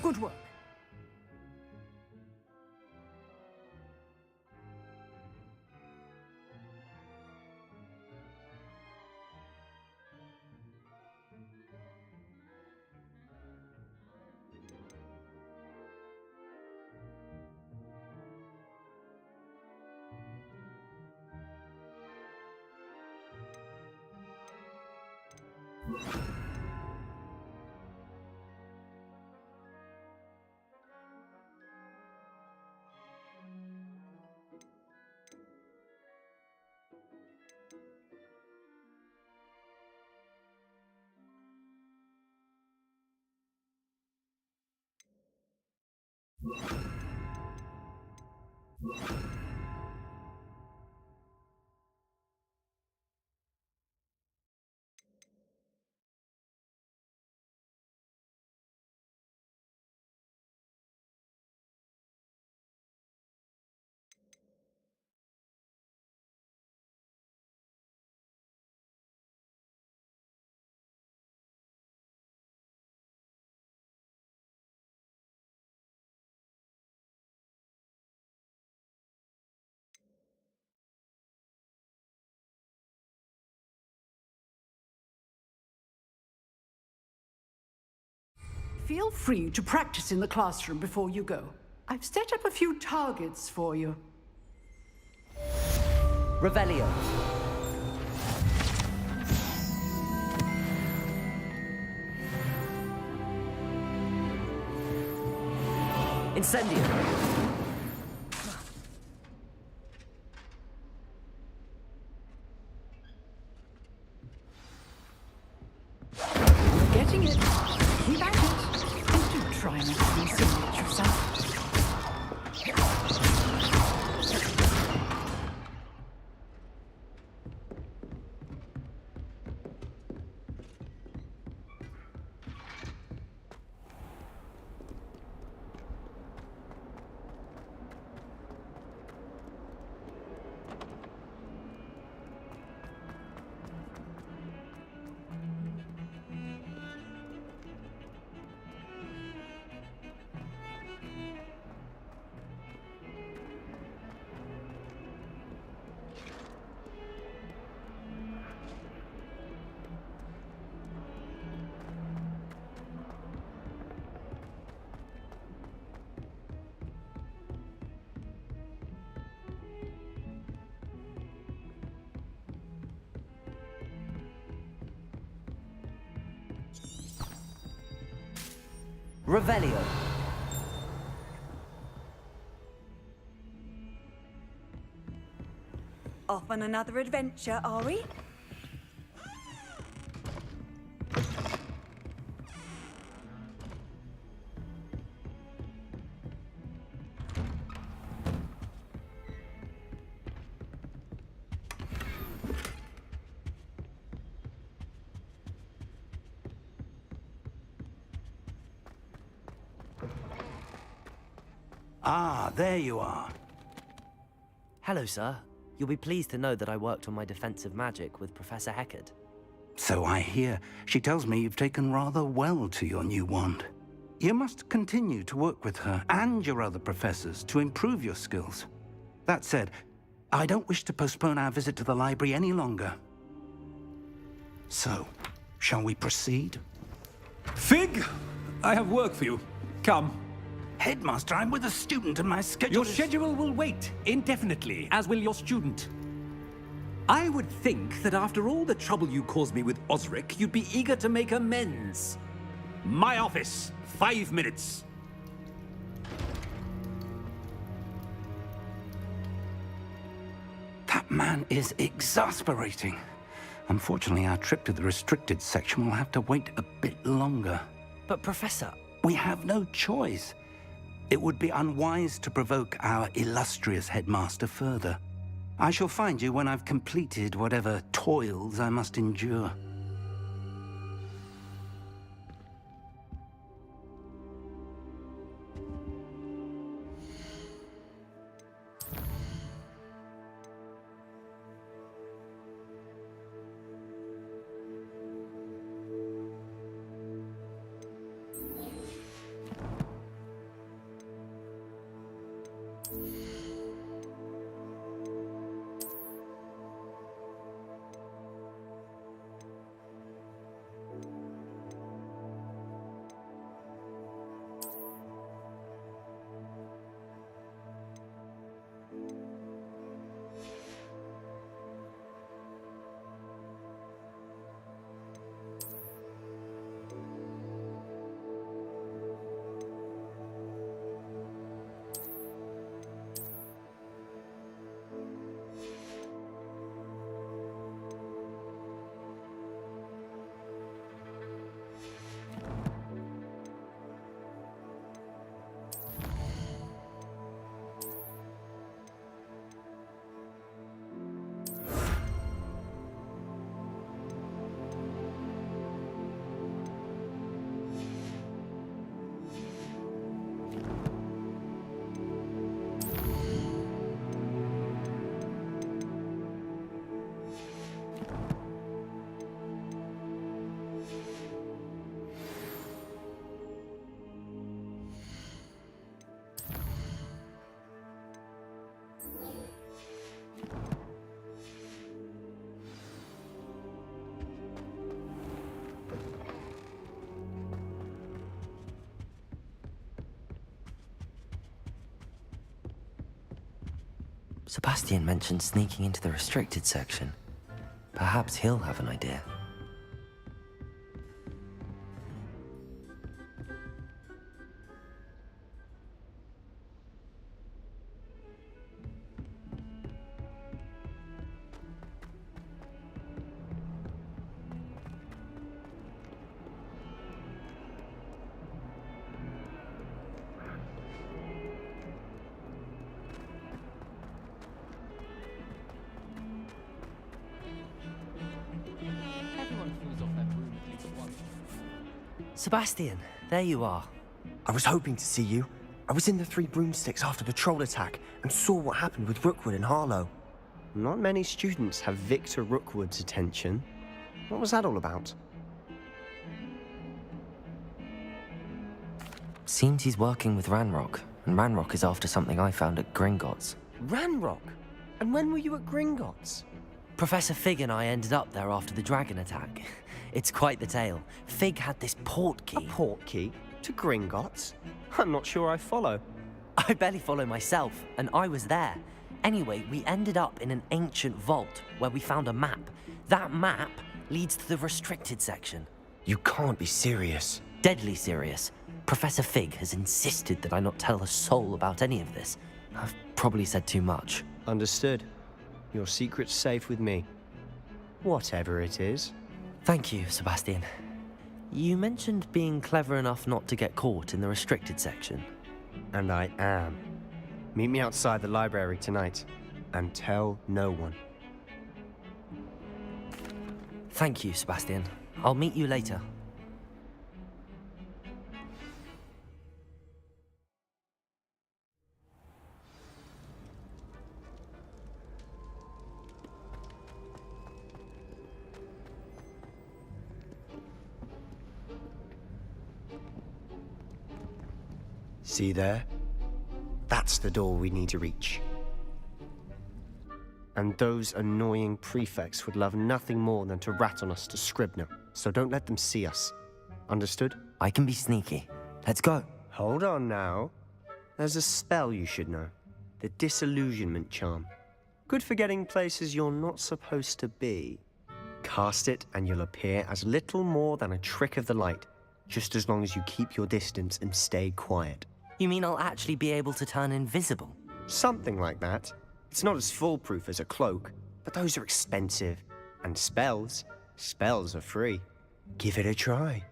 Good work. feel free to practice in the classroom before you go. I've set up a few targets for you. Revelio. Incendio. Getting it. Keep at it. And do try not to insinuate yourself. Revelio. Off on another adventure, are we? Ah, there you are. Hello, sir. You'll be pleased to know that I worked on my defensive magic with Professor Heckard. So I hear. She tells me you've taken rather well to your new wand. You must continue to work with her and your other professors to improve your skills. That said, I don't wish to postpone our visit to the library any longer. So, shall we proceed? Fig, I have work for you. Come. Headmaster, I'm with a student and my schedule Your schedule will wait indefinitely, as will your student. I would think that after all the trouble you caused me with Osric, you'd be eager to make amends. My office, 5 minutes. That man is exasperating. Unfortunately, our trip to the restricted section will have to wait a bit longer. But, Professor... We have no choice. It would be unwise to provoke our illustrious headmaster further. I shall find you when I've completed whatever toils I must endure. Sebastian mentioned sneaking into the restricted section. Perhaps he'll have an idea. Sebastian, there you are. I was hoping to see you. I was in the Three Broomsticks after the troll attack and saw what happened with Rookwood and Harlow. Not many students have Victor Rookwood's attention. What was that all about? Seems he's working with Ranrock, and Ranrock is after something I found at Gringotts. Ranrock? And when were you at Gringotts? Professor Fig and I ended up there after the dragon attack. It's quite the tale. Fig had this port key. A port key? To Gringotts? I'm not sure I follow. I barely follow myself, and I was there. Anyway, we ended up in an ancient vault where we found a map. That map leads to the restricted section. You can't be serious. Deadly serious. Professor Fig has insisted that I not tell a soul about any of this. I've probably said too much. Understood. Your secret's safe with me. Whatever it is. Thank you, Sebastian. You mentioned being clever enough not to get caught in the restricted section. And I am. Meet me outside the library tonight, and tell no one. Thank you, Sebastian. I'll meet you later. See there? That's the door we need to reach. And those annoying prefects would love nothing more than to rat on us to Scribner, so don't let them see us. Understood? I can be sneaky. Let's go. Hold on now. There's a spell you should know. The Disillusionment Charm. Good for getting places you're not supposed to be. Cast it and you'll appear as little more than a trick of the light, just as long as you keep your distance and stay quiet. You mean I'll actually be able to turn invisible? Something like that. It's not as foolproof as a cloak, but those are expensive. And spells are free. Give it a try.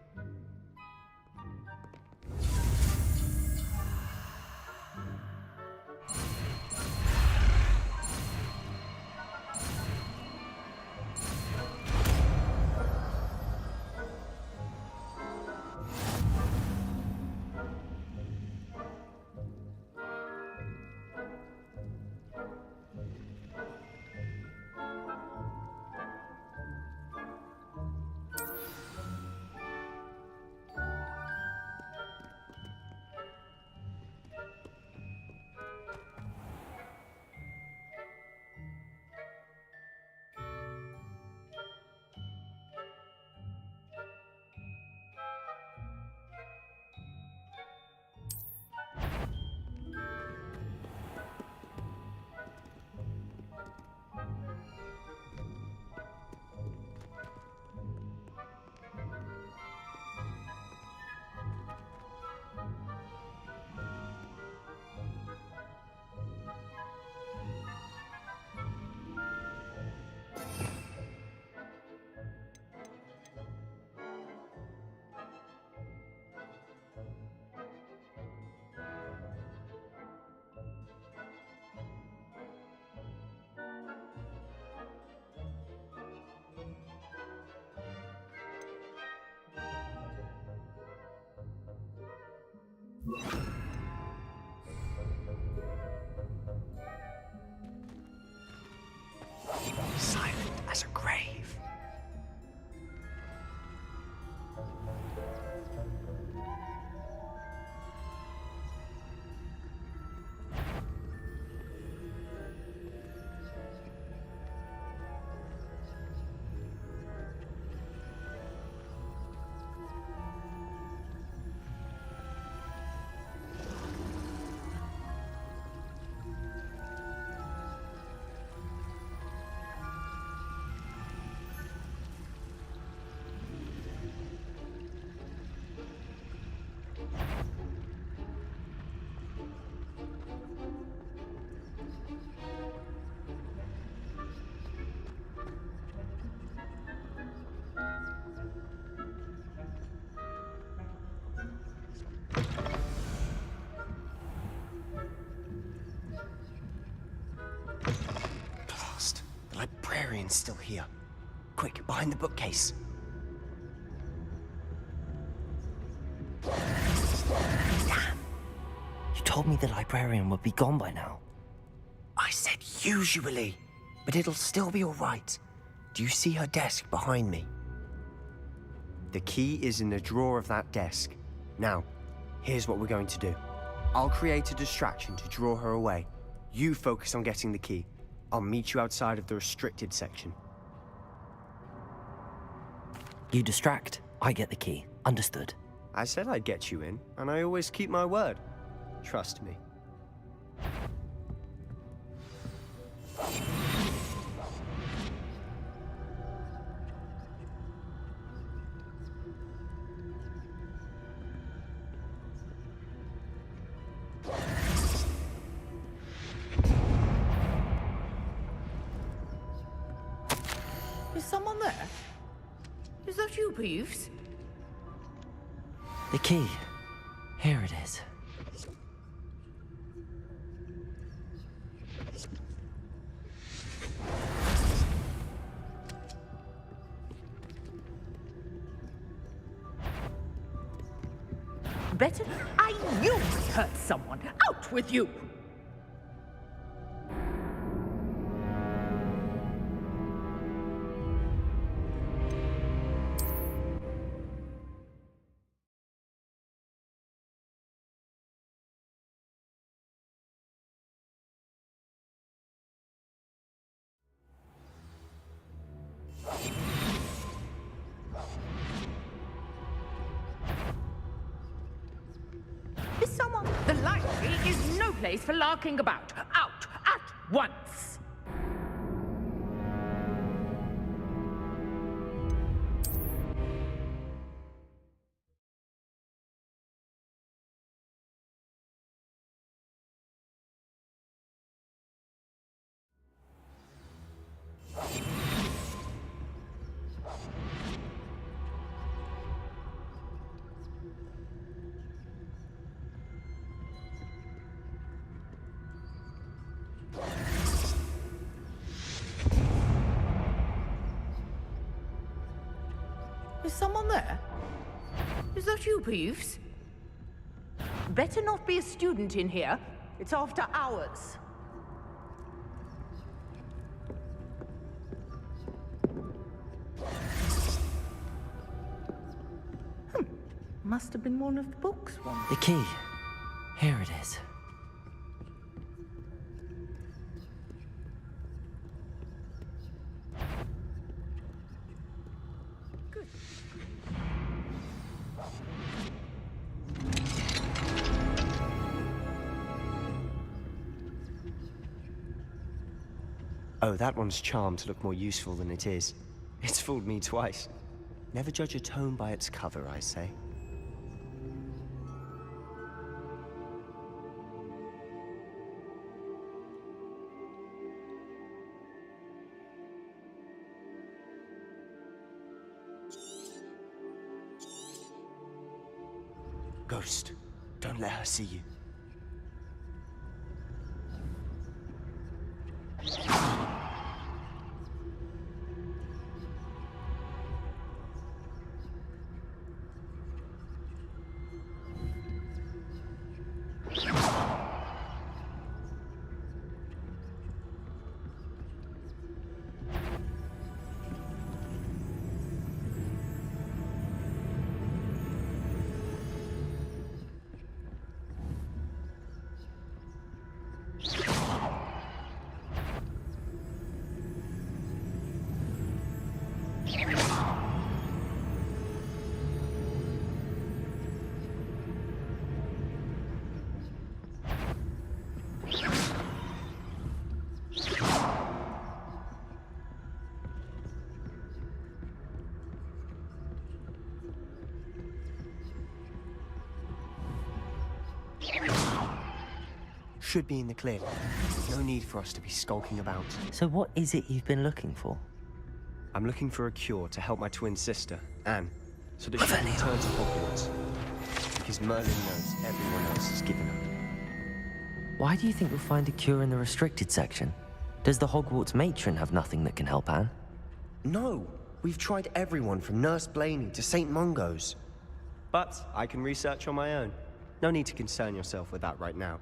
Silent as a grave. librarian's still here. Quick, behind the bookcase. Damn. You told me the librarian would be gone by now. I said usually, but it'll still be all right. Do you see her desk behind me? The key is in the drawer of that desk. Now, here's what we're going to do. I'll create a distraction to draw her away. You focus on getting the key. I'll meet you outside of the restricted section. You distract, I get the key. Understood. I said I'd get you in, and I always keep my word. Trust me. Is someone there? Is that you, Peeves? The key. Here it is. Better? I knew I hurt someone. Out with you! Is someone? The library is no place for larking about. Out at once! Is someone there? Is that you, Peeves? Better not be a student in here. It's after hours. Must have been one of the books one. The key. Here it is. Oh, that one's charmed to look more useful than it is. It's fooled me twice. Never judge a tome by its cover, I say. Ghost, don't let her see you. Should be in the clear. No need for us to be skulking about. So what is it you've been looking for? I'm looking for a cure to help my twin sister, Anne, so that she can return to Hogwarts. Because Merlin knows everyone else has given up. Why do you think we'll find a cure in the restricted section? Does the Hogwarts matron have nothing that can help Anne? No, we've tried everyone from Nurse Blaney to St. Mungo's. But I can research on my own. No need to concern yourself with that right now.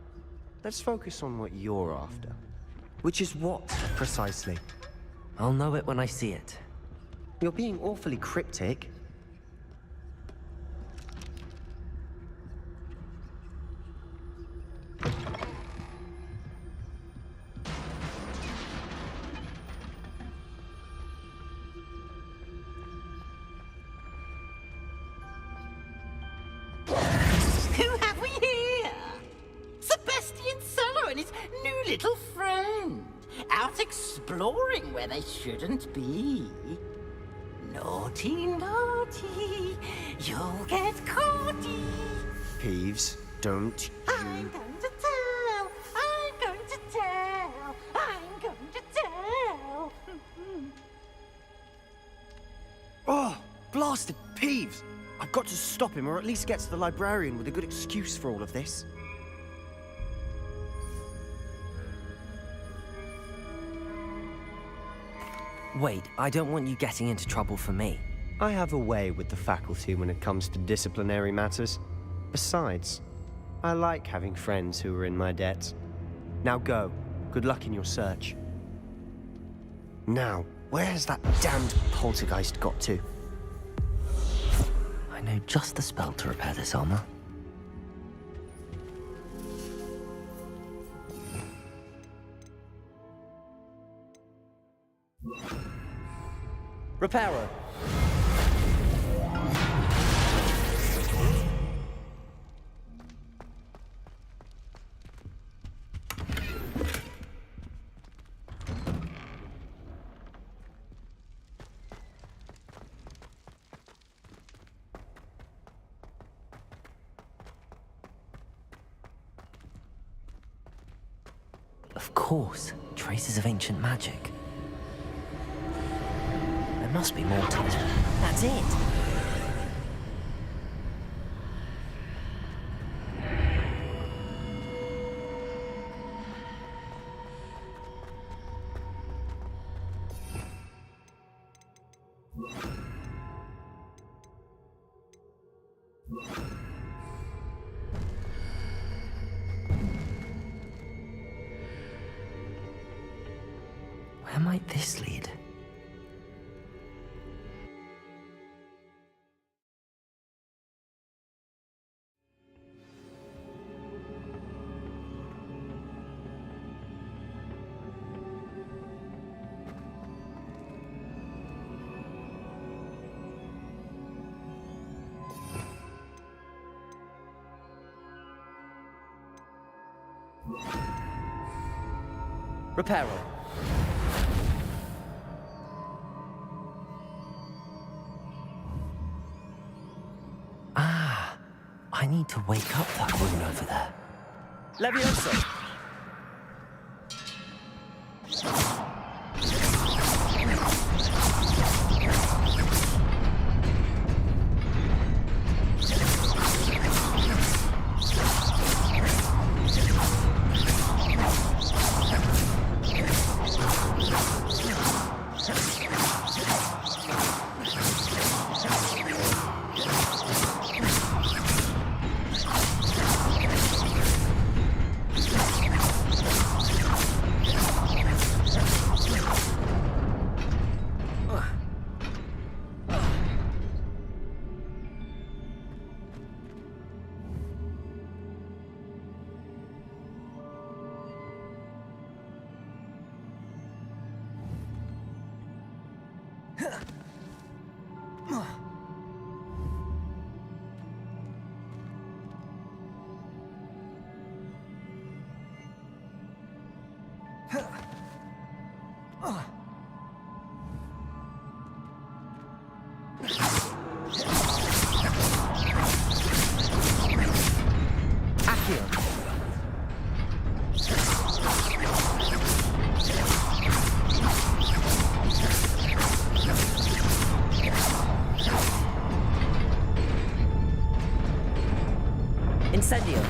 Let's focus on what you're after. Which is what, precisely? I'll know it when I see it. You're being awfully cryptic. Who have we here? Sebastian Sallow and his new little friend. Out exploring where they shouldn't be. Naughty, naughty, you'll get caughty. Peeves, don't I'm going to tell, I'm going to tell, I'm going to tell. Oh, blasted Peeves! I've got to stop him, or at least get to the librarian with a good excuse for all of this. Wait, I don't want you getting into trouble for me. I have a way with the faculty when it comes to disciplinary matters. Besides, I like having friends who are in my debt. Now go. Good luck in your search. Now, where has that damned poltergeist got to? I know just the spell to repair this armor. Reparo. Of course, traces of ancient magic. There must be more to it. That's it! Where might this lead? Reparo. Ah, I need to wake up that woman over there. Levioso. Incendio.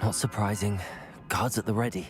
Not surprising. Guards at the ready.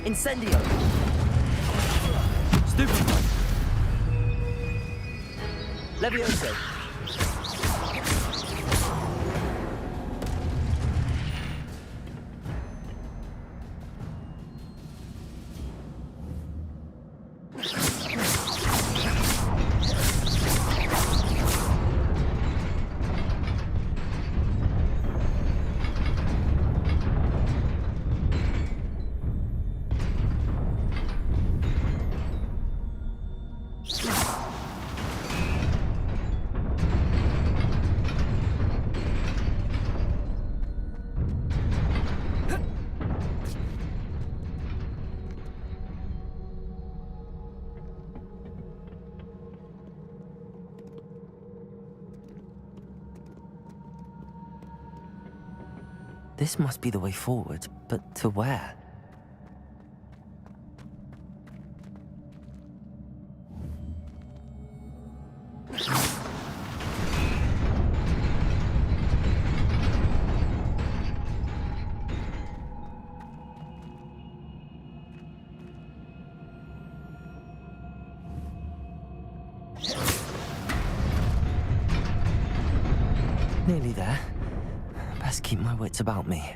Incendio! Stupefy! Levioso! This must be the way forward, but to where? Nearly there. Best keep my wits about me.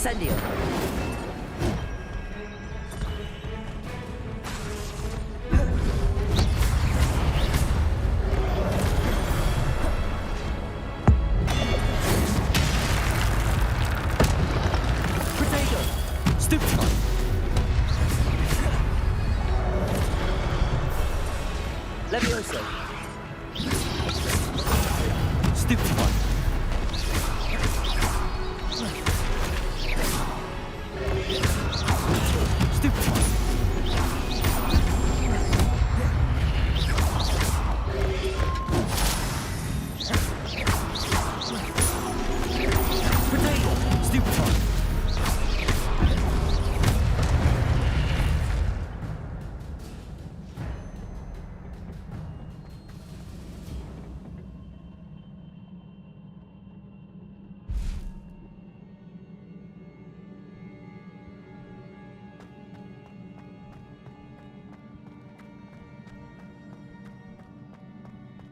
Incendio. Potato! Stupefy! Levioso. Stupefy!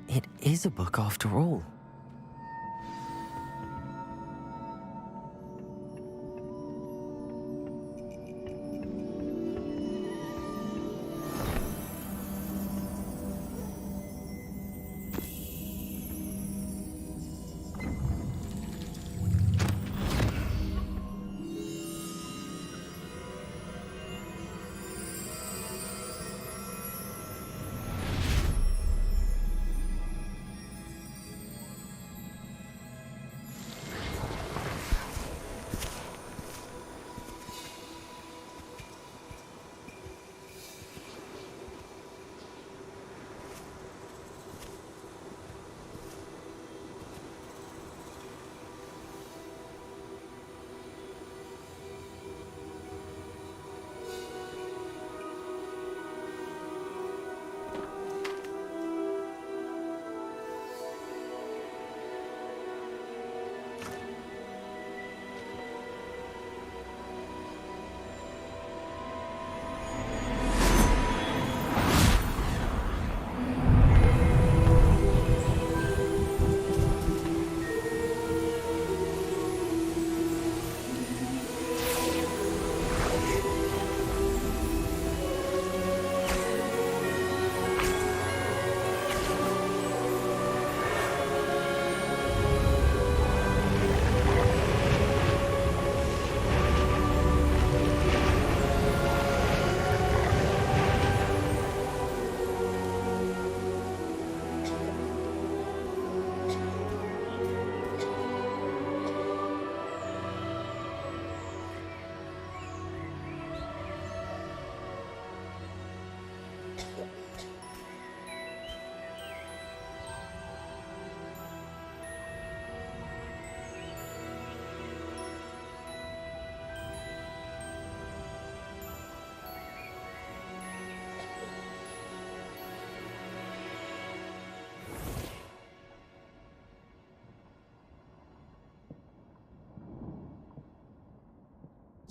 It is a book after all.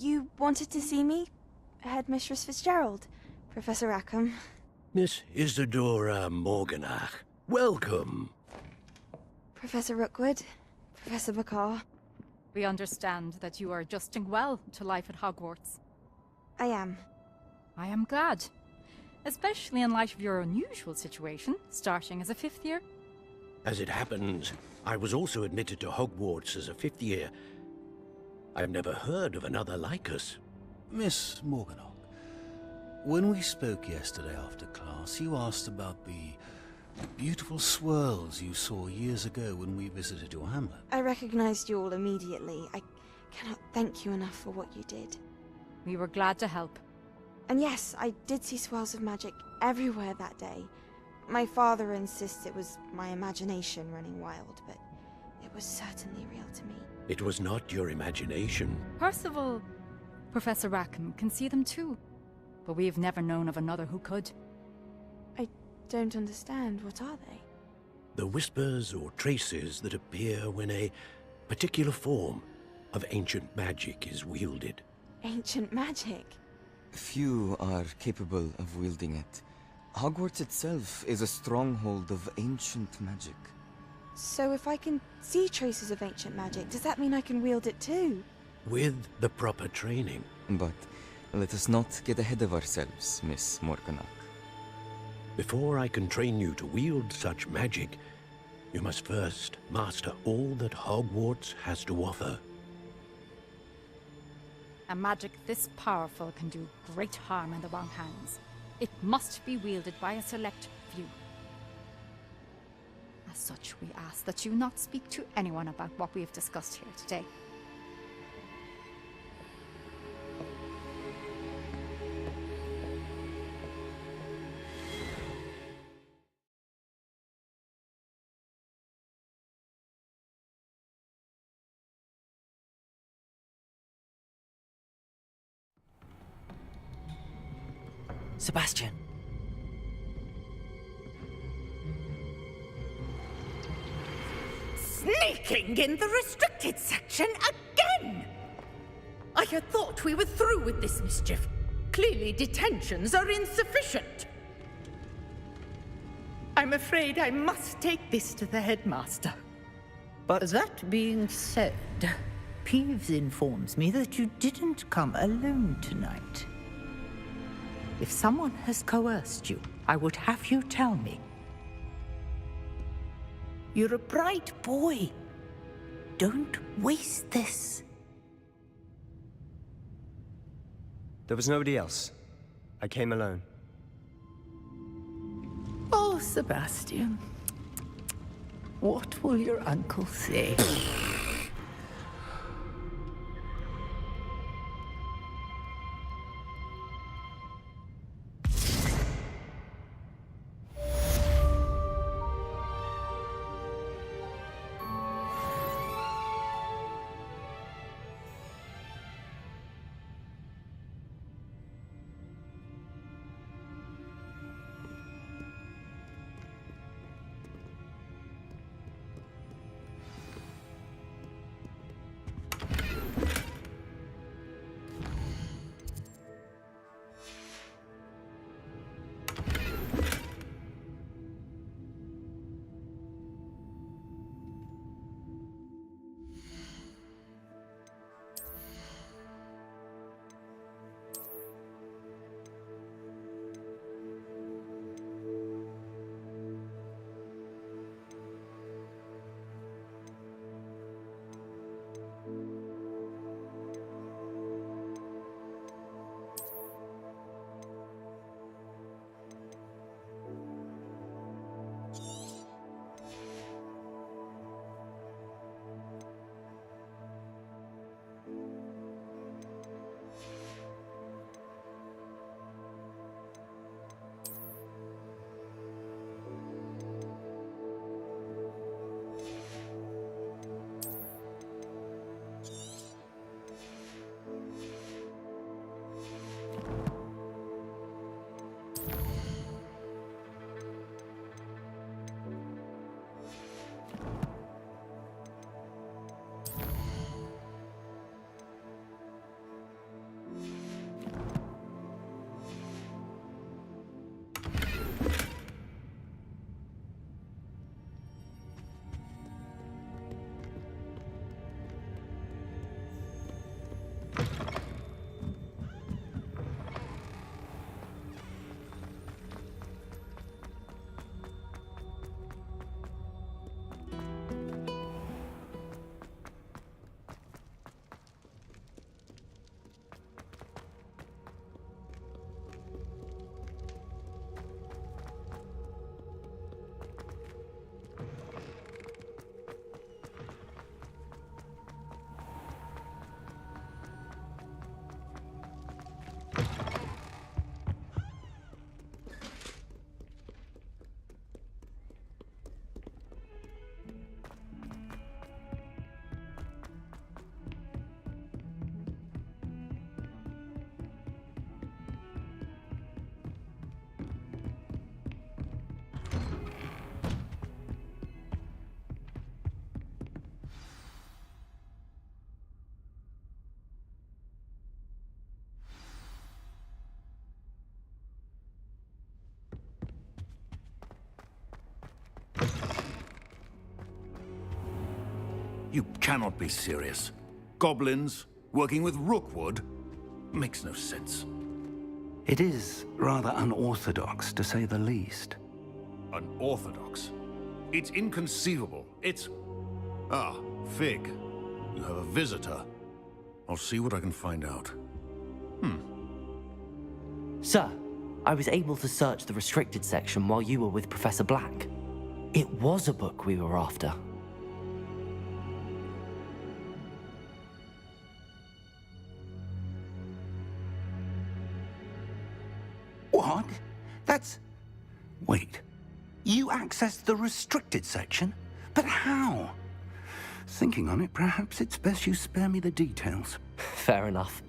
You wanted to see me? Headmistress Fitzgerald, Professor Rackham. Miss Isadora Morganach, welcome. Professor Rookwood, Professor Bakar. We understand that you are adjusting well to life at Hogwarts. I am. I am glad. Especially in light of your unusual situation, starting as a 5th year. As it happens, I was also admitted to Hogwarts as a 5th year. I've never heard of another like us. Miss Morganach, when we spoke yesterday after class, you asked about the beautiful swirls you saw years ago when we visited your hamlet. I recognized you all immediately. I cannot thank you enough for what you did. We were glad to help. And yes, I did see swirls of magic everywhere that day. My father insists it was my imagination running wild, but it was certainly real to me. It was not your imagination. Percival, Professor Rackham can see them too. But we've never known of another who could. I don't understand. What are they? The whispers or traces that appear when a particular form of ancient magic is wielded. Ancient magic? Few are capable of wielding it. Hogwarts itself is a stronghold of ancient magic. So if I can see traces of ancient magic, does that mean I can wield it too? With the proper training. But let us not get ahead of ourselves, Miss Morganach. Before I can train you to wield such magic, you must first master all that Hogwarts has to offer. A magic this powerful can do great harm in the wrong hands. It must be wielded by a select few. As such, we ask that you not speak to anyone about what we have discussed here today. Sebastian! Sneaking in the restricted section again! I had thought we were through with this mischief. Clearly detentions are insufficient. I'm afraid I must take this to the headmaster. But that being said, Peeves informs me that you didn't come alone tonight. If someone has coerced you, I would have you tell me. You're a bright boy. Don't waste this. There was nobody else. I came alone. Oh, Sebastian. What will your uncle say? You cannot be serious. Goblins, Working with Rookwood? Makes no sense. It is rather unorthodox, to say the least. Unorthodox? It's inconceivable. It's... Ah, Fig. You have a visitor. I'll see what I can find out. Sir, I was able to search the restricted section while you were with Professor Black. It was a book we were after. What? That's... Wait. You accessed the restricted section? But how? Thinking on it, perhaps it's best you spare me the details. Fair enough.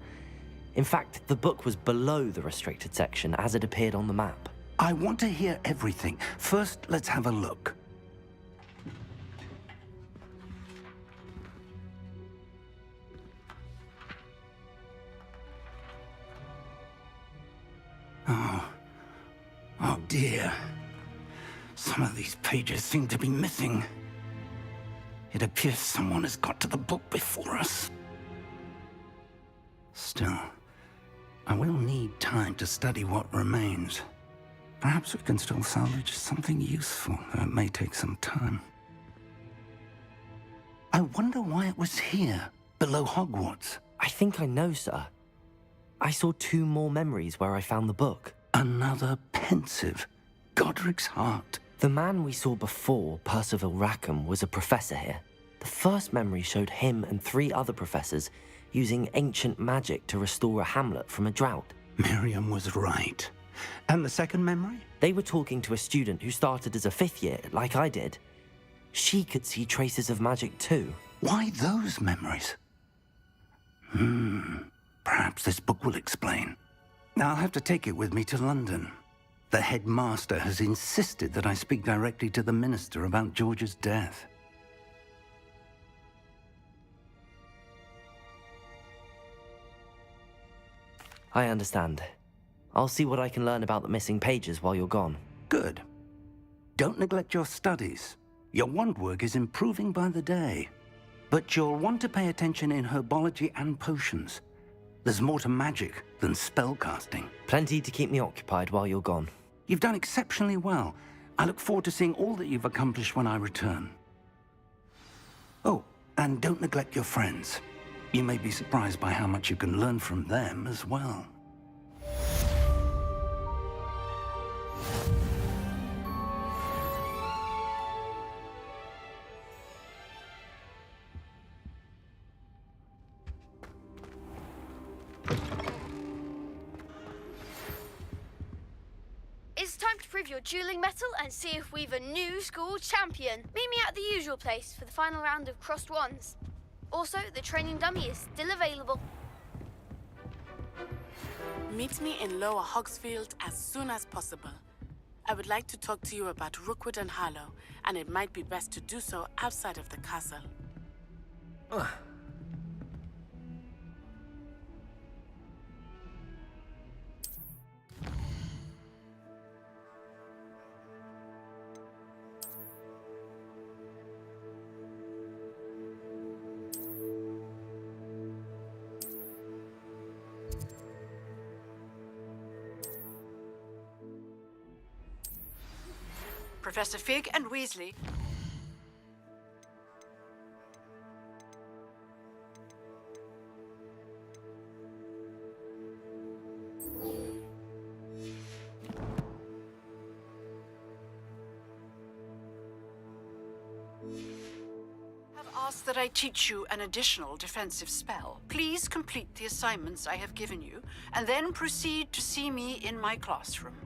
In fact, the book was below the restricted section as it appeared on the map. I want to hear everything. First, let's have a look. Oh dear. Some of these pages seem to be missing. It appears someone has got to the book before us. Still, I will need time to study what remains. Perhaps we can still salvage something useful, though it may take some time. I wonder why it was here, below Hogwarts. I think I know, sir. I saw 2 more memories where I found the book. Another pensive. Godric's heart. The man we saw before, Percival Rackham, was a professor here. The first memory showed him and 3 other professors using ancient magic to restore a hamlet from a drought. Miriam was right. And the second memory? They were talking to a student who started as a 5th year, like I did. She could see traces of magic too. Why those memories? Perhaps this book will explain. Now I'll have to take it with me to London. The headmaster has insisted that I speak directly to the minister about George's death. I understand. I'll see what I can learn about the missing pages while you're gone. Good. Don't neglect your studies. Your wand work is improving by the day. But you'll want to pay attention in herbology and potions. There's more to magic than spellcasting. Plenty to keep me occupied while you're gone. You've done exceptionally well. I look forward to seeing all that you've accomplished when I return. Oh, and don't neglect your friends. You may be surprised by how much you can learn from them as well. It's time to prove your dueling mettle and see if we've a new school champion. Meet me at the usual place for the final round of crossed wands. Also, the training dummy is still available. Meet me in Lower Hogsfield as soon as possible. I would like to talk to you about Rookwood and Harlow, and it might be best to do so outside of the castle. Professor Fig and Weasley. Have asked that I teach you an additional defensive spell. Please complete the assignments I have given you, and then proceed to see me in my classroom.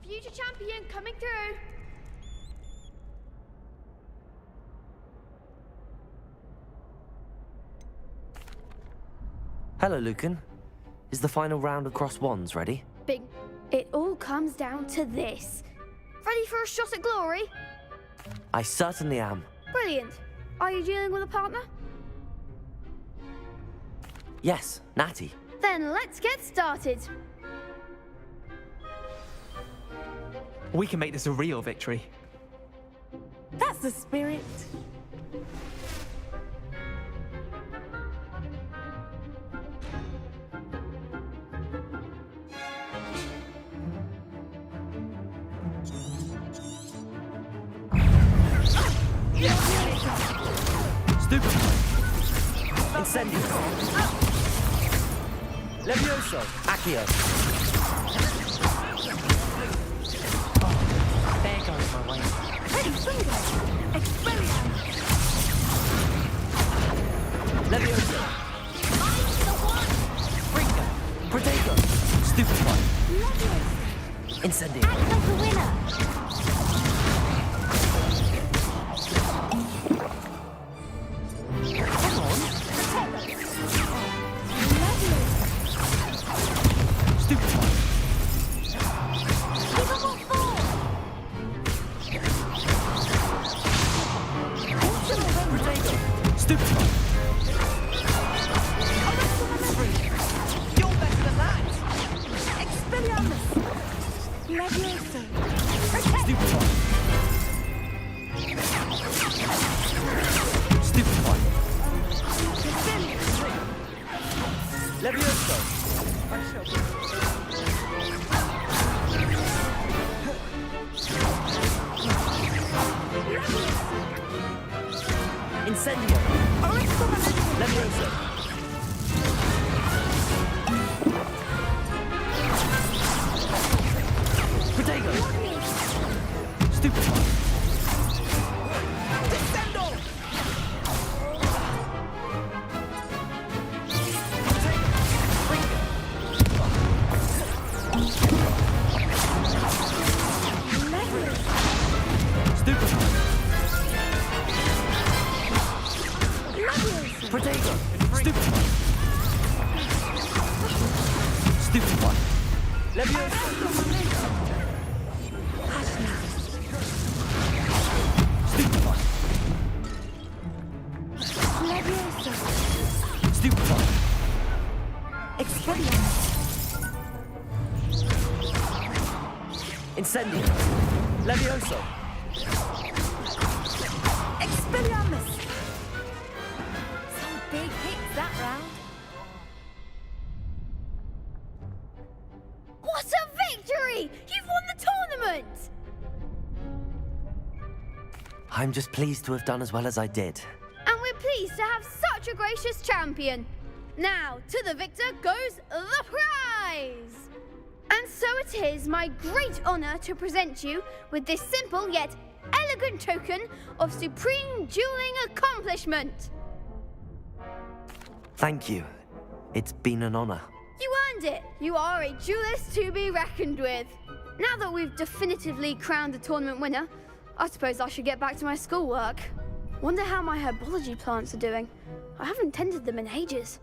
future champion coming through. Hello, Lucan. Is the final round of cross wands ready? Big. It all comes down to this. Ready for a shot at glory? I certainly am. Brilliant. Are you dealing with a partner? Yes, Natty. Then let's get started. We can make this a real victory. That's the spirit. Stupid. Incendio. Levioso. Accio. There goes my way. Hey, Bingo! Expelliarmus! Levioso. Bringo. Protego. Stupid one. Incendio. Act like a winner. Come on. Stupid one. Give 'em all four. Protego. Stupid one. You're better than that! Expelliarmus! Levioso! Stupid one. Stupid one. Levioso. Incendio. Levioso. Protego. Stupid one. Descendo! Stupid one. Protego. Stupid one. Stupid one. Levioso. Stupid one. Levioso! Stupid one. Expelliarmus! Incendio. Levioso. Expelliarmus! Some big hits that round. What a victory! You've won the tournament! I'm just pleased to have done as well as I did. And we're pleased to have such a gracious champion. Now, to the victor goes the prize! And so it is my great honor to present you with this simple yet elegant token of supreme dueling accomplishment. Thank you. It's been an honor. You earned it. You are a duelist to be reckoned with. Now that we've definitively crowned the tournament winner, I suppose I should get back to my schoolwork. Wonder how my herbology plants are doing. I haven't tended them in ages.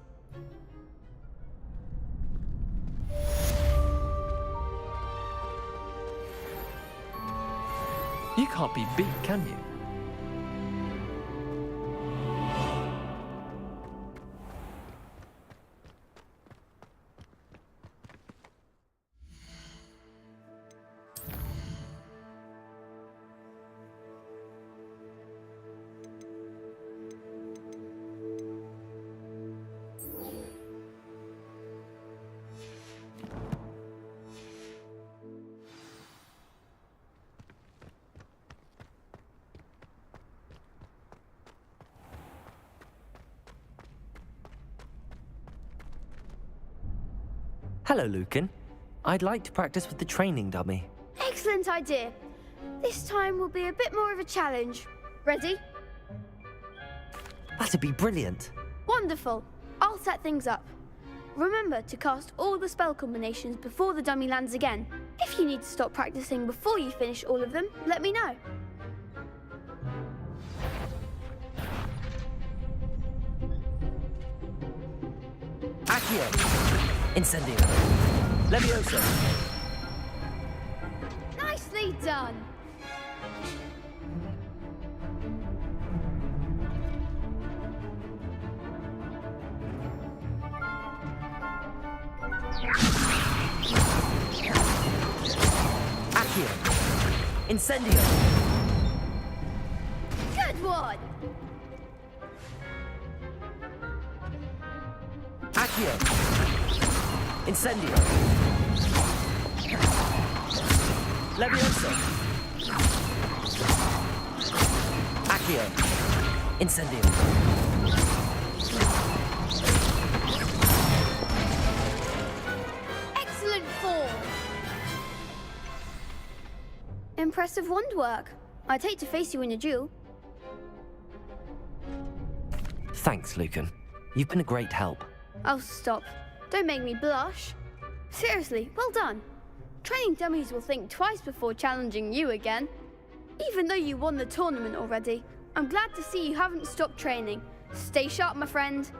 You can't be beat, can you? Hello, Lucan. I'd like to practice with the training dummy. Excellent idea. This time will be a bit more of a challenge. Ready? That'd be brilliant. Wonderful. I'll set things up. remember to cast all the spell combinations before the dummy lands again. If you need to stop practicing before you finish all of them, let me know. Accio! Incendio! Levioso! Nicely done! Accio! Incendio! Good one! Accio! Incendio! Levioso! Accio! Incendio! Excellent form! Impressive wand work. I'd hate to face you in a duel. Thanks, Lucan. You've been a great help. Oh, stop. Don't make me blush. Seriously, well done. Training dummies will think twice before challenging you again. Even though you won the tournament already, I'm glad to see you haven't stopped training. Stay sharp, my friend.